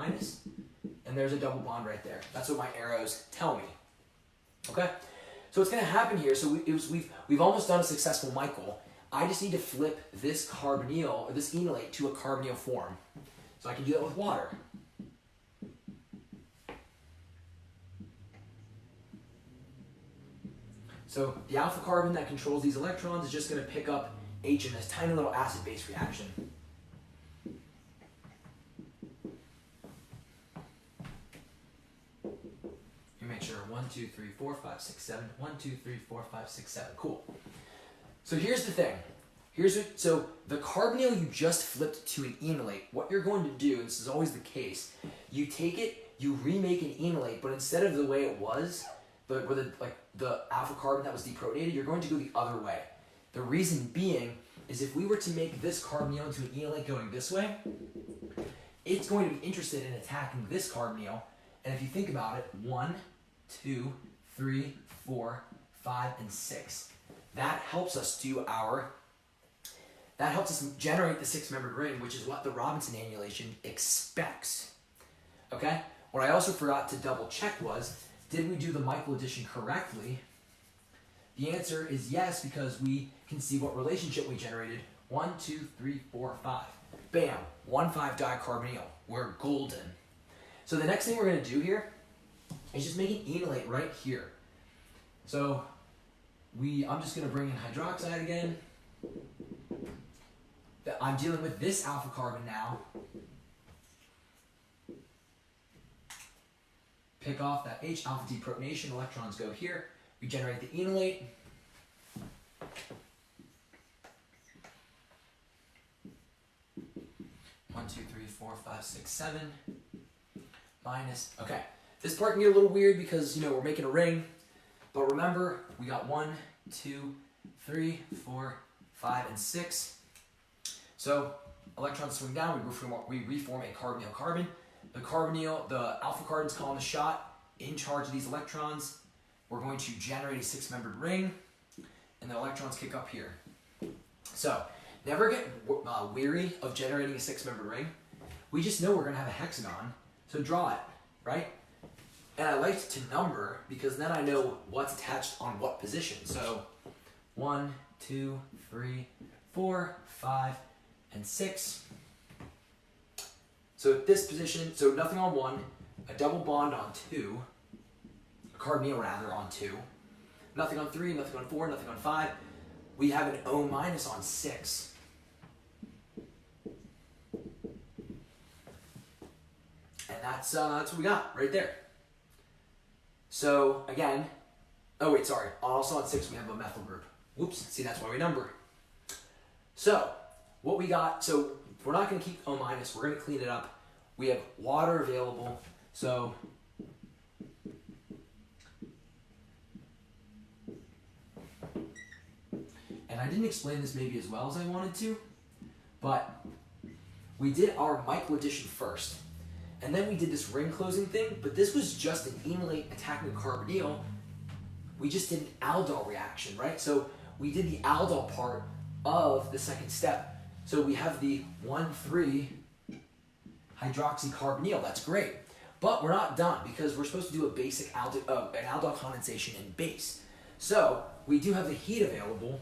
and there's a double bond right there. That's what my arrows tell me. Okay? So what's going to happen here, so we've almost done a successful Michael. I just need to flip this carbonyl, or this enolate, to a carbonyl form. So I can do that with water. So the alpha carbon that controls these electrons is just going to pick up H in this tiny little acid-base reaction. You make sure 1, 2, 3, 4, 5, 6, 7. 1, 2, 3, 4, 5, 6, 7. Cool. So here's the thing. So the carbonyl you just flipped to an enolate, what you're going to do, and this is always the case, you take it, you remake an enolate, but instead of the way it was, the alpha carbon that was deprotonated, you're going to go the other way. The reason being is if we were to make this carbonyl into an enolate going this way, it's going to be interested in attacking this carbonyl. And if you think about it, 1, 2, 3, 4, 5, and 6. That helps us generate the 6-membered ring, which is what the Robinson annulation expects. Okay? What I also forgot to double check was, did we do the Michael addition correctly? The answer is yes, because we can see what relationship we generated. 1, 2, 3, 4, 5. Bam! 1,5-dicarbonyl. We're golden. So the next thing we're going to do here is just make an enolate right here. So I'm just going to bring in hydroxide again. I'm dealing with this alpha carbon now. Pick off that H, alpha deprotonation, electrons go here. We generate the enolate. One, 2, 3, 4, 5, 6, 7. Minus, okay. This part can get a little weird because, we're making a ring. But remember, we got 1, 2, 3, 4, 5, and 6. So electrons swing down, we reform a carbonyl carbon. The alpha carbon's calling the shot, in charge of these electrons. We're going to generate a 6-membered ring, and the electrons kick up here. So never get weary of generating a 6-membered ring. We just know we're going to have a hexagon, so draw it, right? And I like to number because then I know what's attached on what position. So 1, 2, 3, 4, 5, and 6. So at this position, so nothing on 1, a double bond on 2, a carbonyl rather on 2, nothing on 3, nothing on 4, nothing on 5. We have an O- on 6. And that's what we got right there. So again, also on 6 we have a methyl group. Whoops, see, that's why we number. So what we got, so we're not going to keep O-, we're going to clean it up. We have water available, So and I didn't explain this maybe as well as I wanted to, but we did our Michael addition first, and then we did this ring closing thing, but this was just an enolate attacking a carbonyl. We just did an aldol reaction, right? So we did the aldol part of the second step. So we have the 1,3 hydroxycarbonyl. That's great. But we're not done because we're supposed to do a basic an aldol condensation in base. So we do have the heat available.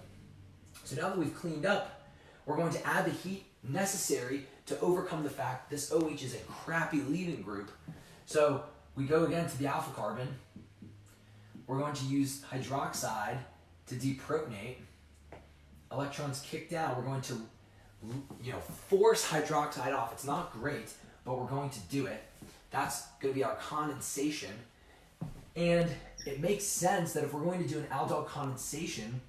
So now that we've cleaned up, we're going to add the heat necessary to overcome the fact this OH is a crappy leaving group. So we go again to the alpha carbon. We're going to use hydroxide to deprotonate. Electrons kicked out. We're going to, force hydroxide off. It's not great, but we're going to do it. That's going to be our condensation. And it makes sense that if we're going to do an aldol condensation,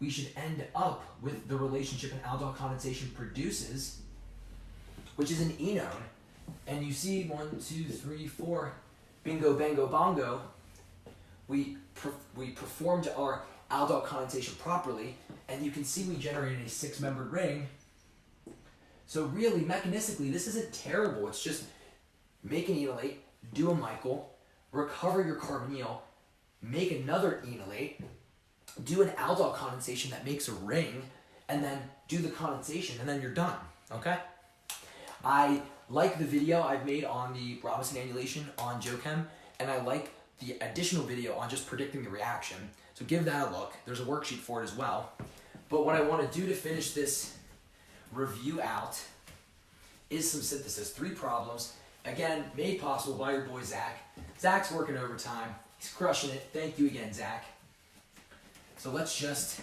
we should end up with the relationship an aldol condensation produces, which is an enone. And you see 1, 2, 3, 4, bingo, bango, bongo. We performed our aldol condensation properly, and you can see we generated a 6-membered ring. So really, mechanistically, this isn't terrible. It's just make an enolate, do a Michael, recover your carbonyl, make another enolate, do an aldol condensation that makes a ring, and then do the condensation, and then you're done, okay? I like the video I've made on the Robinson annulation on Ochem, and I like the additional video on just predicting the reaction. So give that a look. There's a worksheet for it as well. But what I want to do to finish this review out is some synthesis. 3 problems, again, made possible by your boy Zach. Zach's working overtime. He's crushing it. Thank you again, Zach. So let's just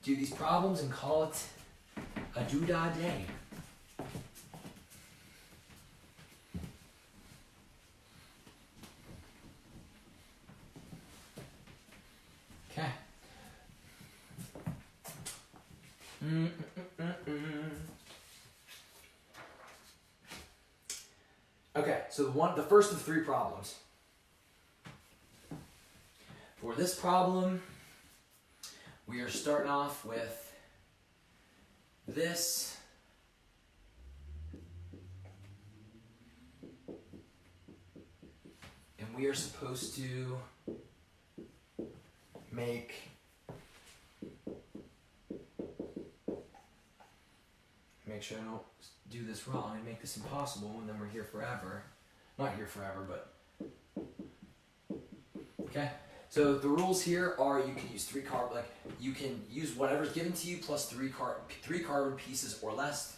do these problems and call it a doodah day. Okay. Okay, so the first of 3 problems. For this problem, we are starting off with this. And we are supposed to make sure I don't do this wrong and make this impossible, and then we're here forever. Not here forever, but okay. So the rules here are you can use 3 carbon, you can use whatever's given to you plus 3 carbon pieces or less,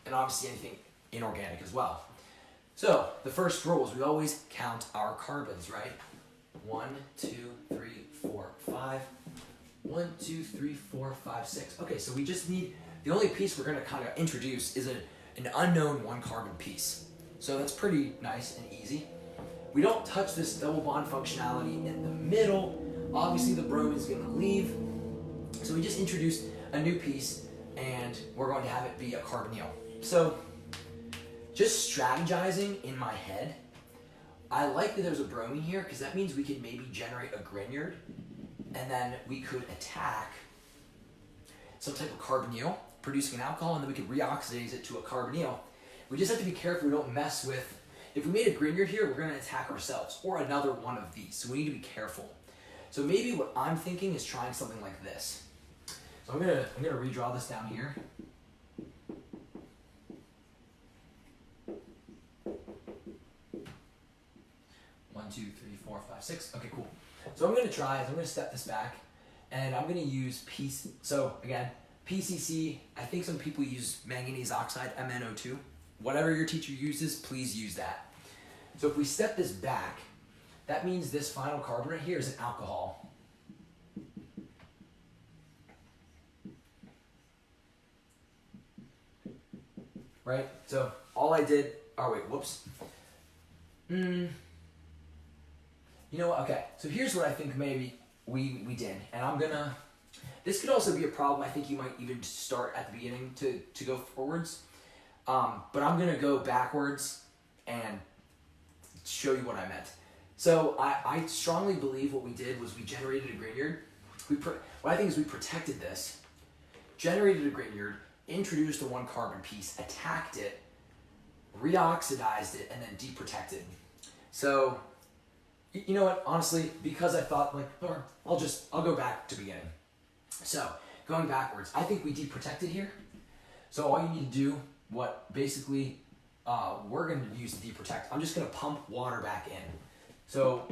and obviously anything inorganic as well. So the first rule is we always count our carbons, right? 1, 2, 3, 4, 5. 1, 2, 3, 4, 5, 6. Okay, so we just need, the only piece we're going to kind of introduce is an unknown 1 carbon piece. So that's pretty nice and easy. We don't touch this double bond functionality in the middle. Obviously the bromine is going to leave. So we just introduced a new piece, and we're going to have it be a carbonyl. So just strategizing in my head, I like that there's a bromine here because that means we can maybe generate a Grignard, and then we could attack some type of carbonyl, producing an alcohol, and then we could reoxidize it to a carbonyl. We just have to be careful we don't mess with, if we made a Grignard here, we're going to attack ourselves, or another one of these, so we need to be careful. So maybe what I'm thinking is trying something like this. So I'm gonna redraw this down here. One, 2, 3, 4, 5, 6. Okay, cool. So I'm going to try, I'm going to step this back, and I'm going to use so again, PCC, I think some people use manganese oxide, MnO2. Whatever your teacher uses, please use that. So if we step this back, that means this final carbon right here is an alcohol. Right? So all I did, oh wait, whoops. You know what, okay, so here's what I think maybe we did, and I'm gonna, this could also be a problem I think you might even start at the beginning to go forwards. but I'm gonna go backwards and show you what I meant. So I strongly believe what we did was we generated a Grignard. What I think is we protected this, generated a Grignard, introduced a 1 carbon piece, attacked it, reoxidized it, and then deprotected. So, you know what, honestly, because I thought like, or I'll go back to beginning. So, going backwards, I think we deprotected here. So all you need to do, what basically we're going to use to deprotect, I'm just going to pump water back in. So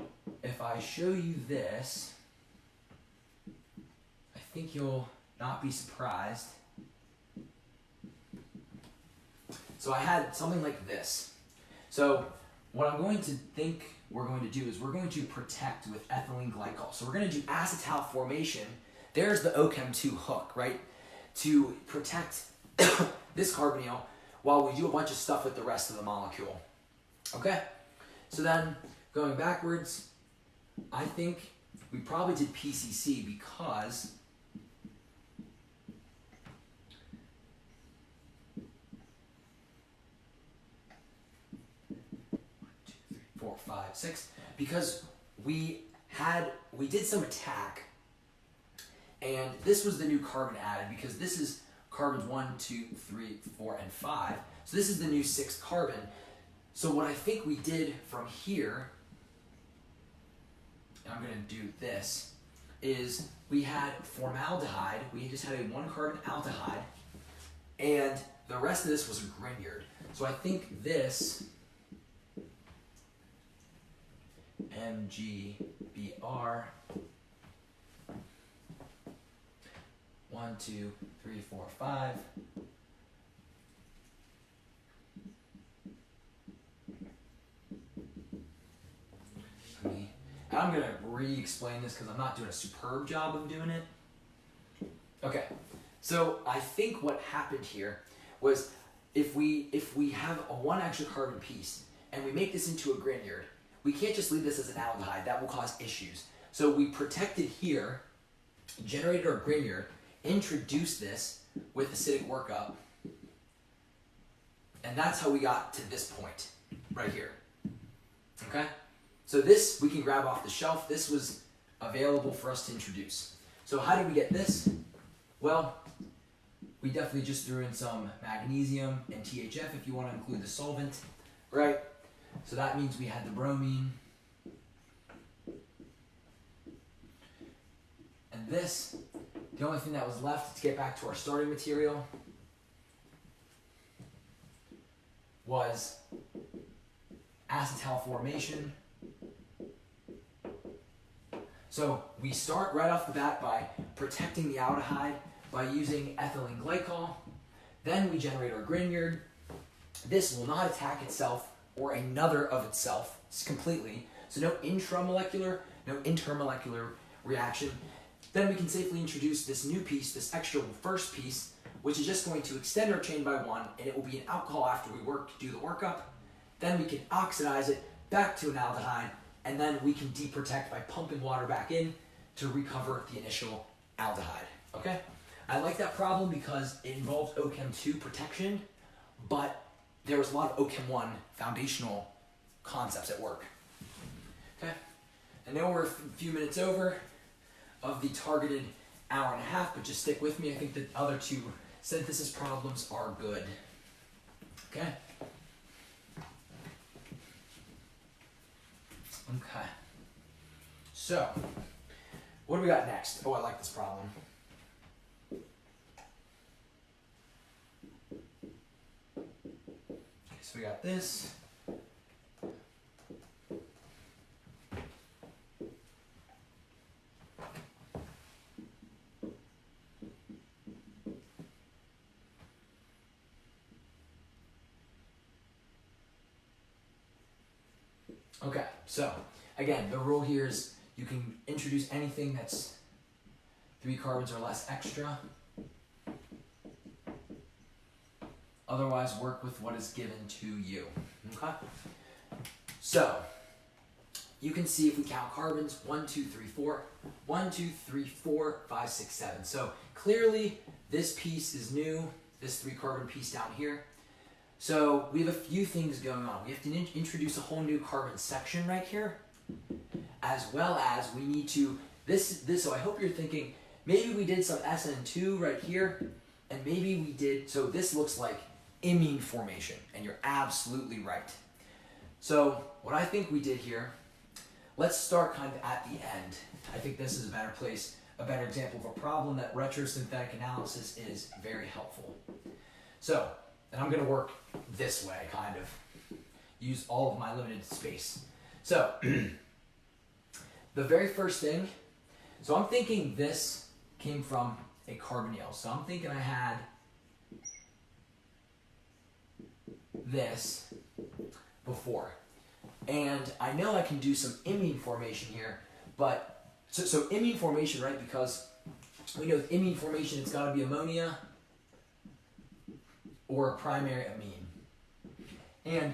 if I show you this, I think you'll not be surprised. So I had something like this. So what I'm going to think we're going to do is we're going to protect with ethylene glycol. So we're going to do acetal formation. There's the Ochem II hook, right? To protect this carbonyl while we do a bunch of stuff with the rest of the molecule. Okay? So then, going backwards, I think we probably did PCC because 4, 5, 6, because we did some attack, and this was the new carbon added because this is carbons 1, 2, 3, 4, and 5. So this is the new 6th carbon. So what I think we did from here, and I'm going to do this, is we had formaldehyde. We just had a 1 carbon aldehyde, and the rest of this was a Grignard. So I think this MGBR 1, 2, 3, 4, 5. I'm going to re-explain this because I'm not doing a superb job of doing it. Okay, so I think what happened here was if we have a 1 extra carbon piece and we make this into a Grignard, we can't just leave this as an aldehyde. That will cause issues. So we protected here, generated our Grignard, introduced this with acidic workup, and that's how we got to this point right here. Okay? So this we can grab off the shelf. This was available for us to introduce. So how did we get this? Well, we definitely just threw in some magnesium and THF if you want to include the solvent, right? So that means we had the bromine. And this, the only thing that was left to get back to our starting material was acetal formation. So we start right off the bat by protecting the aldehyde by using ethylene glycol. Then we generate our Grignard. This will not attack itself or another of itself completely. So no intramolecular, no intermolecular reaction. Then we can safely introduce this new piece, this extra first piece, which is just going to extend our chain by 1, and it will be an alcohol after we do the workup. Then we can oxidize it back to an aldehyde, and then we can deprotect by pumping water back in to recover the initial aldehyde. Okay? I like that problem because it involves Ochem II protection, but there was a lot of Ochem I foundational concepts at work. Okay? I know we're a few minutes over of the targeted hour and a half, but just stick with me. I think the other 2 synthesis problems are good. Okay? Okay. So, what do we got next? Oh, I like this problem. Okay, so we got this. Okay, so again, the rule here is you can introduce anything that's 3 carbons or less extra. Otherwise, work with what is given to you. Okay? So, you can see if we count carbons, 1, 2, 3, 4. 1, 2, 3, 4, 5, 6, 7. So, clearly, this piece is new, this 3 carbon piece down here. So we have a few things going on. We have to introduce a whole new carbon section right here, as well as we need to, so I hope you're thinking, maybe we did some SN2 right here, and maybe we did, so this looks like imine formation, and you're absolutely right. So what I think we did here, let's start kind of at the end. I think this is a better place, a better example of a problem that retrosynthetic analysis is very helpful. So, and I'm going to work this way, kind of. Use all of my limited space. So, the very first thing, so I'm thinking this came from a carbonyl. So I'm thinking I had this before. And I know I can do some imine formation here, but, so imine formation, right, because we know with imine formation it's got to be ammonia or a primary amine. And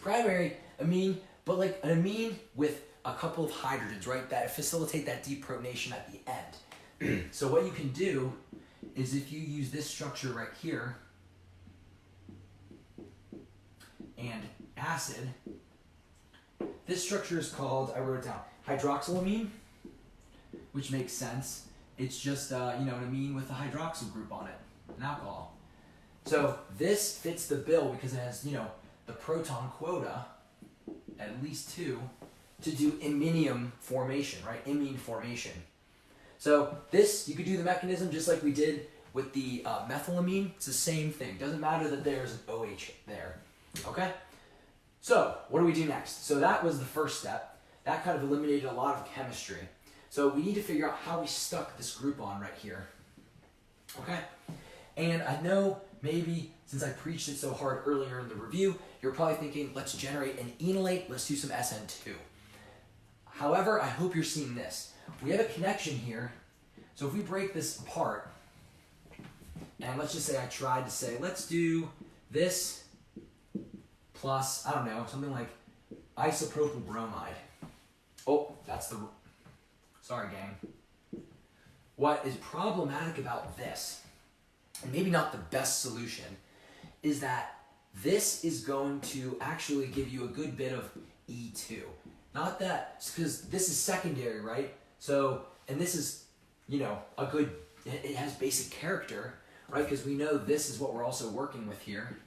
primary amine, but like an amine with a couple of hydrogens, right, that facilitate that deprotonation at the end. So what you can do is if you use this structure right here and acid, this structure is called, I wrote it down, hydroxylamine, which makes sense. It's just, an amine with a hydroxyl group on it, an alcohol. So this fits the bill because it has, the proton quota, at least 2, to do iminium formation, right? Imine formation. So this, you could do the mechanism just like we did with the methylamine. It's the same thing. Doesn't matter that there's an OH there, okay? So what do we do next? So that was the first step. That kind of eliminated a lot of chemistry. So we need to figure out how we stuck this group on right here, okay? And I know maybe since I preached it so hard earlier in the review, you're probably thinking, let's generate an enolate, let's do some SN2. However, I hope you're seeing this. We have a connection here. So if we break this apart, and let's just say I tried to say, let's do this plus, I don't know, something like isopropyl bromide. Oh, that's the, sorry gang. What is problematic about this, and maybe not the best solution, is that this is going to actually give you a good bit of E2. Not that, because this is secondary, right? So, and this is, a good, it has basic character, right? Because we know this is what we're also working with here.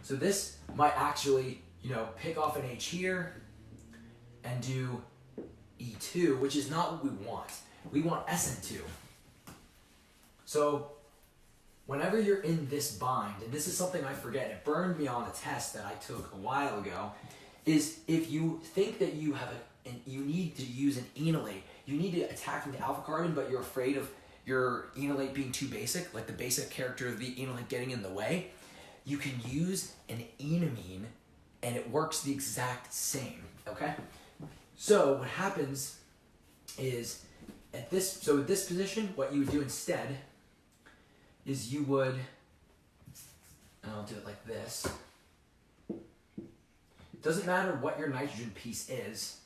So this might actually, pick off an H here and do E2, which is not what we want. We want SN2. So whenever you're in this bind, and this is something I forget, it burned me on a test that I took a while ago, is if you think that you have you need to use an enolate, you need to attack from the alpha carbon, but you're afraid of your enolate being too basic, like the basic character of the enolate getting in the way, you can use an enamine and it works the exact same, okay? So what happens is at this position, what you would do instead is you would, and I'll do it like this. It doesn't matter what your nitrogen piece is,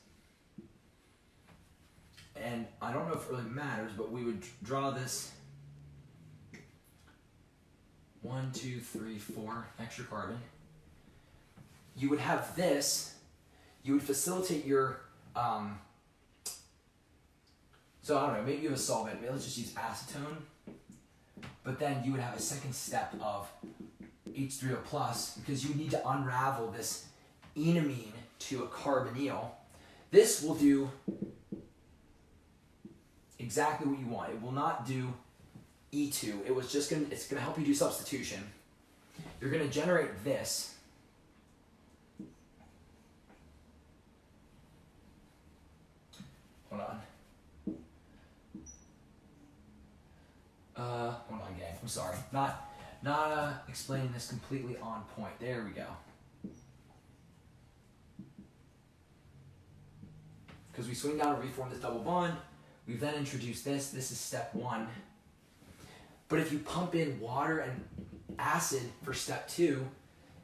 and I don't know if it really matters, but we would draw this 1, 2, 3, 4 extra carbon. You would have this, you would facilitate your, so I don't know, maybe you have a solvent, maybe let's just use acetone. But then you would have a second step of H3O plus because you need to unravel this enamine to a carbonyl. This will do exactly what you want. It will not do E2. It's gonna help you do substitution. You're gonna generate this. Hold on. Hold on, gang. I'm sorry. Not explaining this completely on point. There we go. Because we swing down and reform this double bond. We've then introduced this. This is step 1. But if you pump in water and acid for step 2,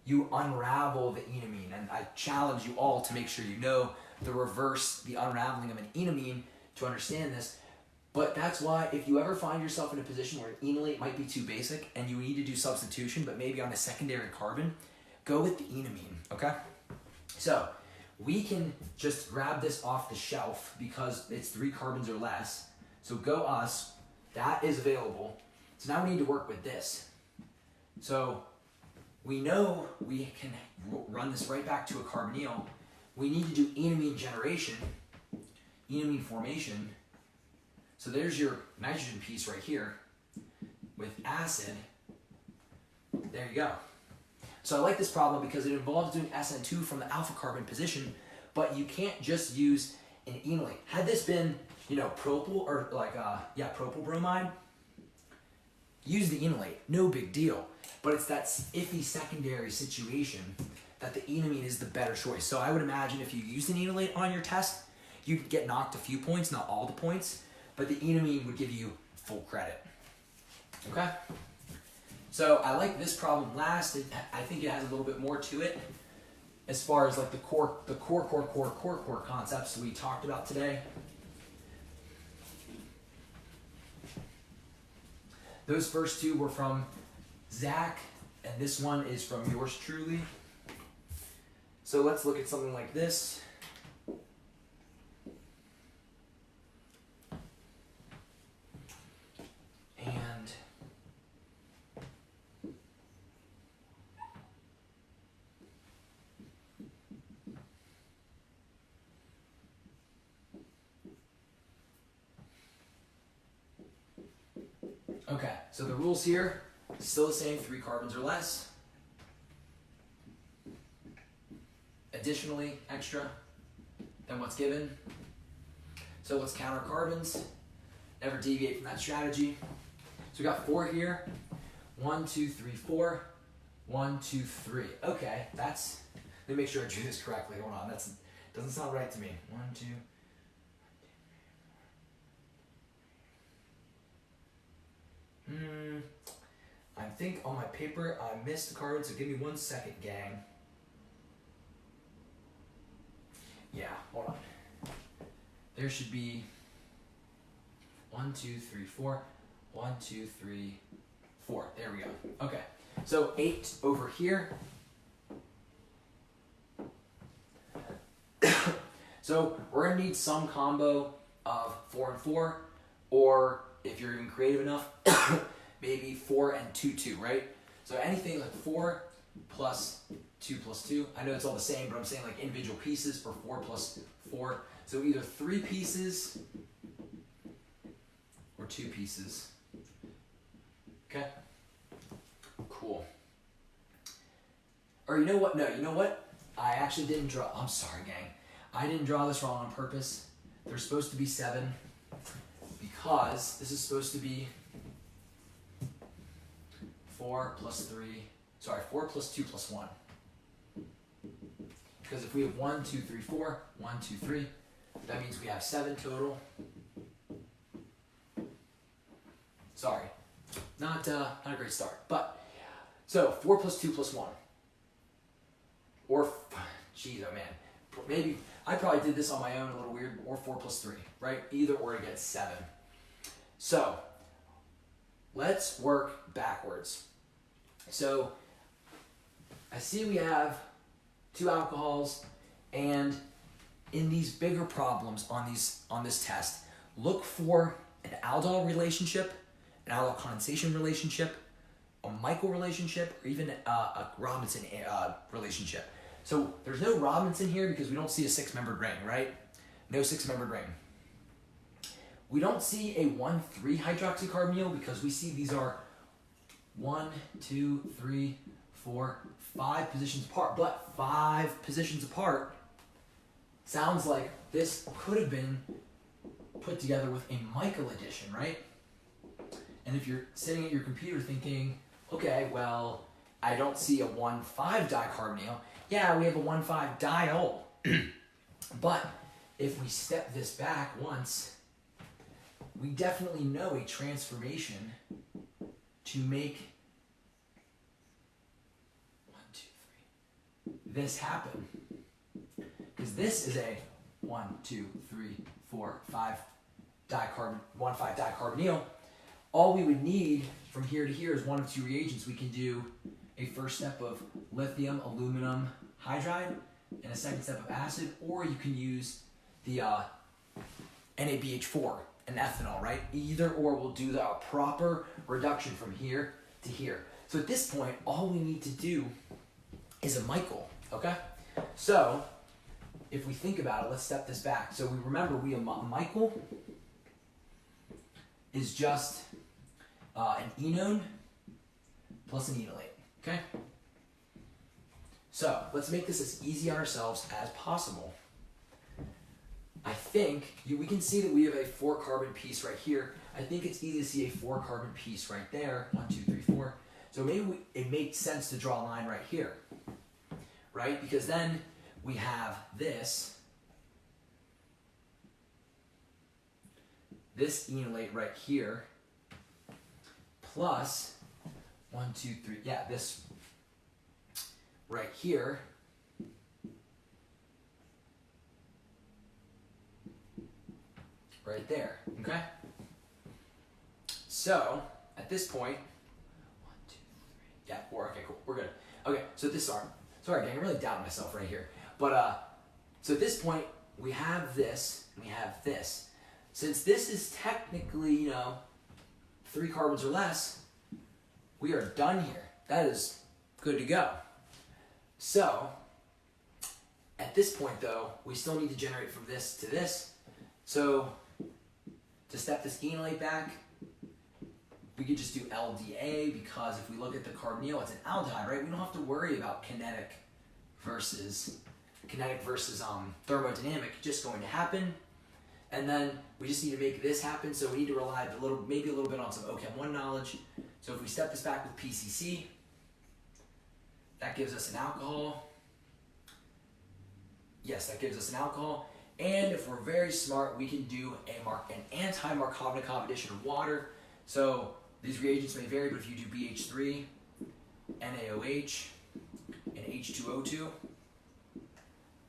you unravel the enamine. And I challenge you all to make sure you know the unraveling of an enamine to understand this. But that's why if you ever find yourself in a position where an enolate might be too basic and you need to do substitution, but maybe on a secondary carbon, go with the enamine, okay? So we can just grab this off the shelf because it's 3 carbons or less. So go us, that is available. So now we need to work with this. So we know we can run this right back to a carbonyl. We need to do enamine generation, enamine formation. So there's your nitrogen piece right here with acid. There you go. So I like this problem because it involves doing SN2 from the alpha carbon position, but you can't just use an enolate. Had this been, you know, propyl or like, propyl bromide, use the enolate, no big deal. But it's that iffy secondary situation that the enamine is the better choice. So I would imagine if you used an enolate on your test, you'd get knocked a few points, not all the points, but the enamine would give you full credit. Okay? So I like this problem last. I think it has a little bit more to it as far as like the core concepts we talked about today. Those first 2 were from Zach, and this one is from yours truly. So let's look at something like this. And okay, so the rules here, still the same, 3 carbons or less. Additionally, extra than what's given. So let's count our carbons. Never deviate from that strategy. So we got 4 here. 1, 2, 3, 4. 1, 2, 3. Okay, that's, let me make sure I drew this correctly. Hold on, that doesn't sound right to me. 1, 2. I think on my paper I missed the card, so give me 1 second, gang. Yeah, hold on. There should be 1, 2, 3, 4. 1, 2, 3, 4. There we go. Okay, so 8 over here. So we're gonna need some combo of 4 and 4, or if you're even creative enough, maybe 4 and 2, 2, right? So anything like 4 plus 2 plus 2. I know it's all the same, but I'm saying like individual pieces, or 4 plus 4. So either 3 pieces or 2 pieces. Okay? Cool. Or you know what? No, you know what? I actually didn't draw. I'm sorry, gang. I didn't draw this wrong on purpose. There's supposed to be 7 because this is supposed to be 4 plus 3. Sorry, 4 plus 2 plus 1. Because if we have 1, 2, 3, 4, 1, 2, 3, that means we have 7 total. Sorry, not a great start. But so 4 plus 2 plus 1, or geez, oh man, maybe I probably did this on my own, a little weird. Or 4 plus 3, right? Either or to get 7. So let's work backwards. So I see we have 2 alcohols, and in these bigger problems on this test, look for an aldol relationship, an aldol condensation relationship, a Michael relationship, or even a Robinson relationship. So there's no Robinson here because we don't see a 6-membered ring, right? No 6-membered ring. We don't see a 1,3 hydroxycarbonyl because we see these are 1, 2, 3, 4, 5 positions apart. But 5 positions apart sounds like this could have been put together with a Michael addition, right? And if you're sitting at your computer thinking, okay, well, I don't see a 1,5 dicarbonyl. Yeah, we have a 1,5 diol. But if we step this back once, we definitely know a transformation to make 1, 2, 3 this happen. Because this is a 1, 2, 3, 4, 5 dicarbonyl. All we would need from here to here is one of two reagents. We can do a first step of lithium aluminum hydride and a second step of acid, or you can use the NaBH4 and ethanol, right? Either or will do the proper reduction from here to here. So at this point, all we need to do is a Michael, okay? So if we think about it, let's step this back. So we remember a Michael is just an enone plus an enolate, okay? So let's make this as easy on ourselves as possible. I think we can see that we have a 4-carbon piece right here. I think it's easy to see a 4-carbon piece right there. 1, 2, 3, 4. So maybe it makes sense to draw a line right here, right? Because then we have this enolate right here, plus 1, 2, 3. Yeah, this right here. Right there, okay? So, at this point, 1, 2, 3, yeah, 4, okay, cool, we're good. Okay, so sorry gang, I'm really doubting myself right here. But, so at this point, we have this, and we have this. Since this is technically, 3 carbons or less, we are done here. That is good to go. So, at this point though, we still need to generate from this to this. So, to step this enolate back, we could just do LDA, because if we look at the carbonyl, it's an aldehyde, right? We don't have to worry about kinetic versus thermodynamic, just going to happen. And then we just need to make this happen, so we need to rely maybe a little bit on some Ochem I knowledge. So if we step this back with PCC, that gives us an alcohol. Yes, that gives us an alcohol. And if we're very smart, we can do an anti-Markovnikov addition of water. So these reagents may vary, but if you do BH3, NaOH, and H2O2,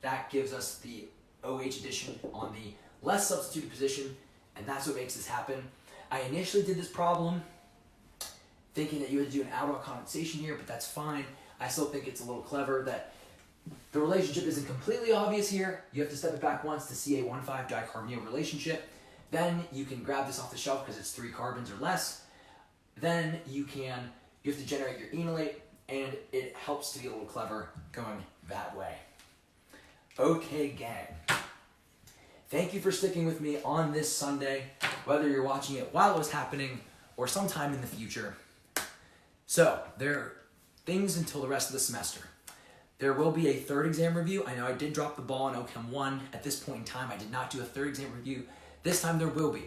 that gives us the OH addition on the less substituted position, and that's what makes this happen. I initially did this problem thinking that you had to do an Aldol condensation here, but that's fine. I still think it's a little clever that the relationship isn't completely obvious here. You have to step it back once to see a 1,5 dicarbonyl relationship. Then you can grab this off the shelf because it's 3 carbons or less. Then you have to generate your enolate, and it helps to be a little clever going that way. Okay, gang. Thank you for sticking with me on this Sunday, whether you're watching it while it was happening or sometime in the future. So, there are things until the rest of the semester. There will be a 3rd exam review. I know I did drop the ball on Ochem I. At this point in time, I did not do a 3rd exam review. This time there will be.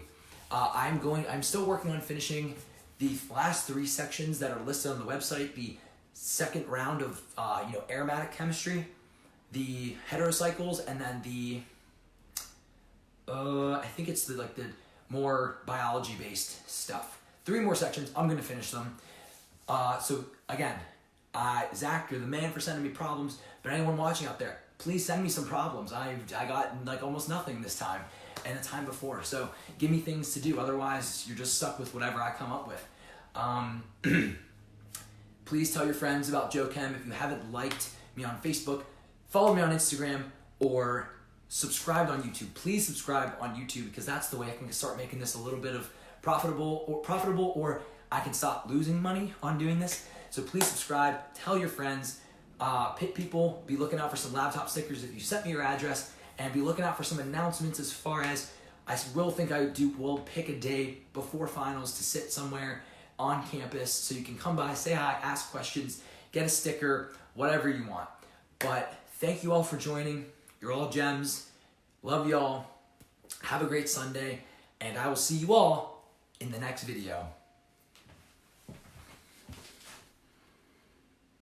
I'm still working on finishing the last 3 sections that are listed on the website, the 2nd round of aromatic chemistry, the heterocycles, and then the I think it's the more biology-based stuff. 3 more sections. I'm going to finish them. So again, Zach, you're the man for sending me problems, but anyone watching out there, please send me some problems. I got almost nothing this time and the time before, so give me things to do. Otherwise, you're just stuck with whatever I come up with. Please tell your friends about Joe Chem. If you haven't liked me on Facebook, follow me on Instagram, or subscribe on YouTube. Please subscribe on YouTube, because that's the way I can start making this a little bit of profitable, or I can stop losing money on doing this. So please subscribe, tell your friends, pit people, be looking out for some laptop stickers if you sent me your address, and be looking out for some announcements as far as I will pick a day before finals to sit somewhere on campus so you can come by, say hi, ask questions, get a sticker, whatever you want. But thank you all for joining. You're all gems. Love y'all. Have a great Sunday, and I will see you all in the next video.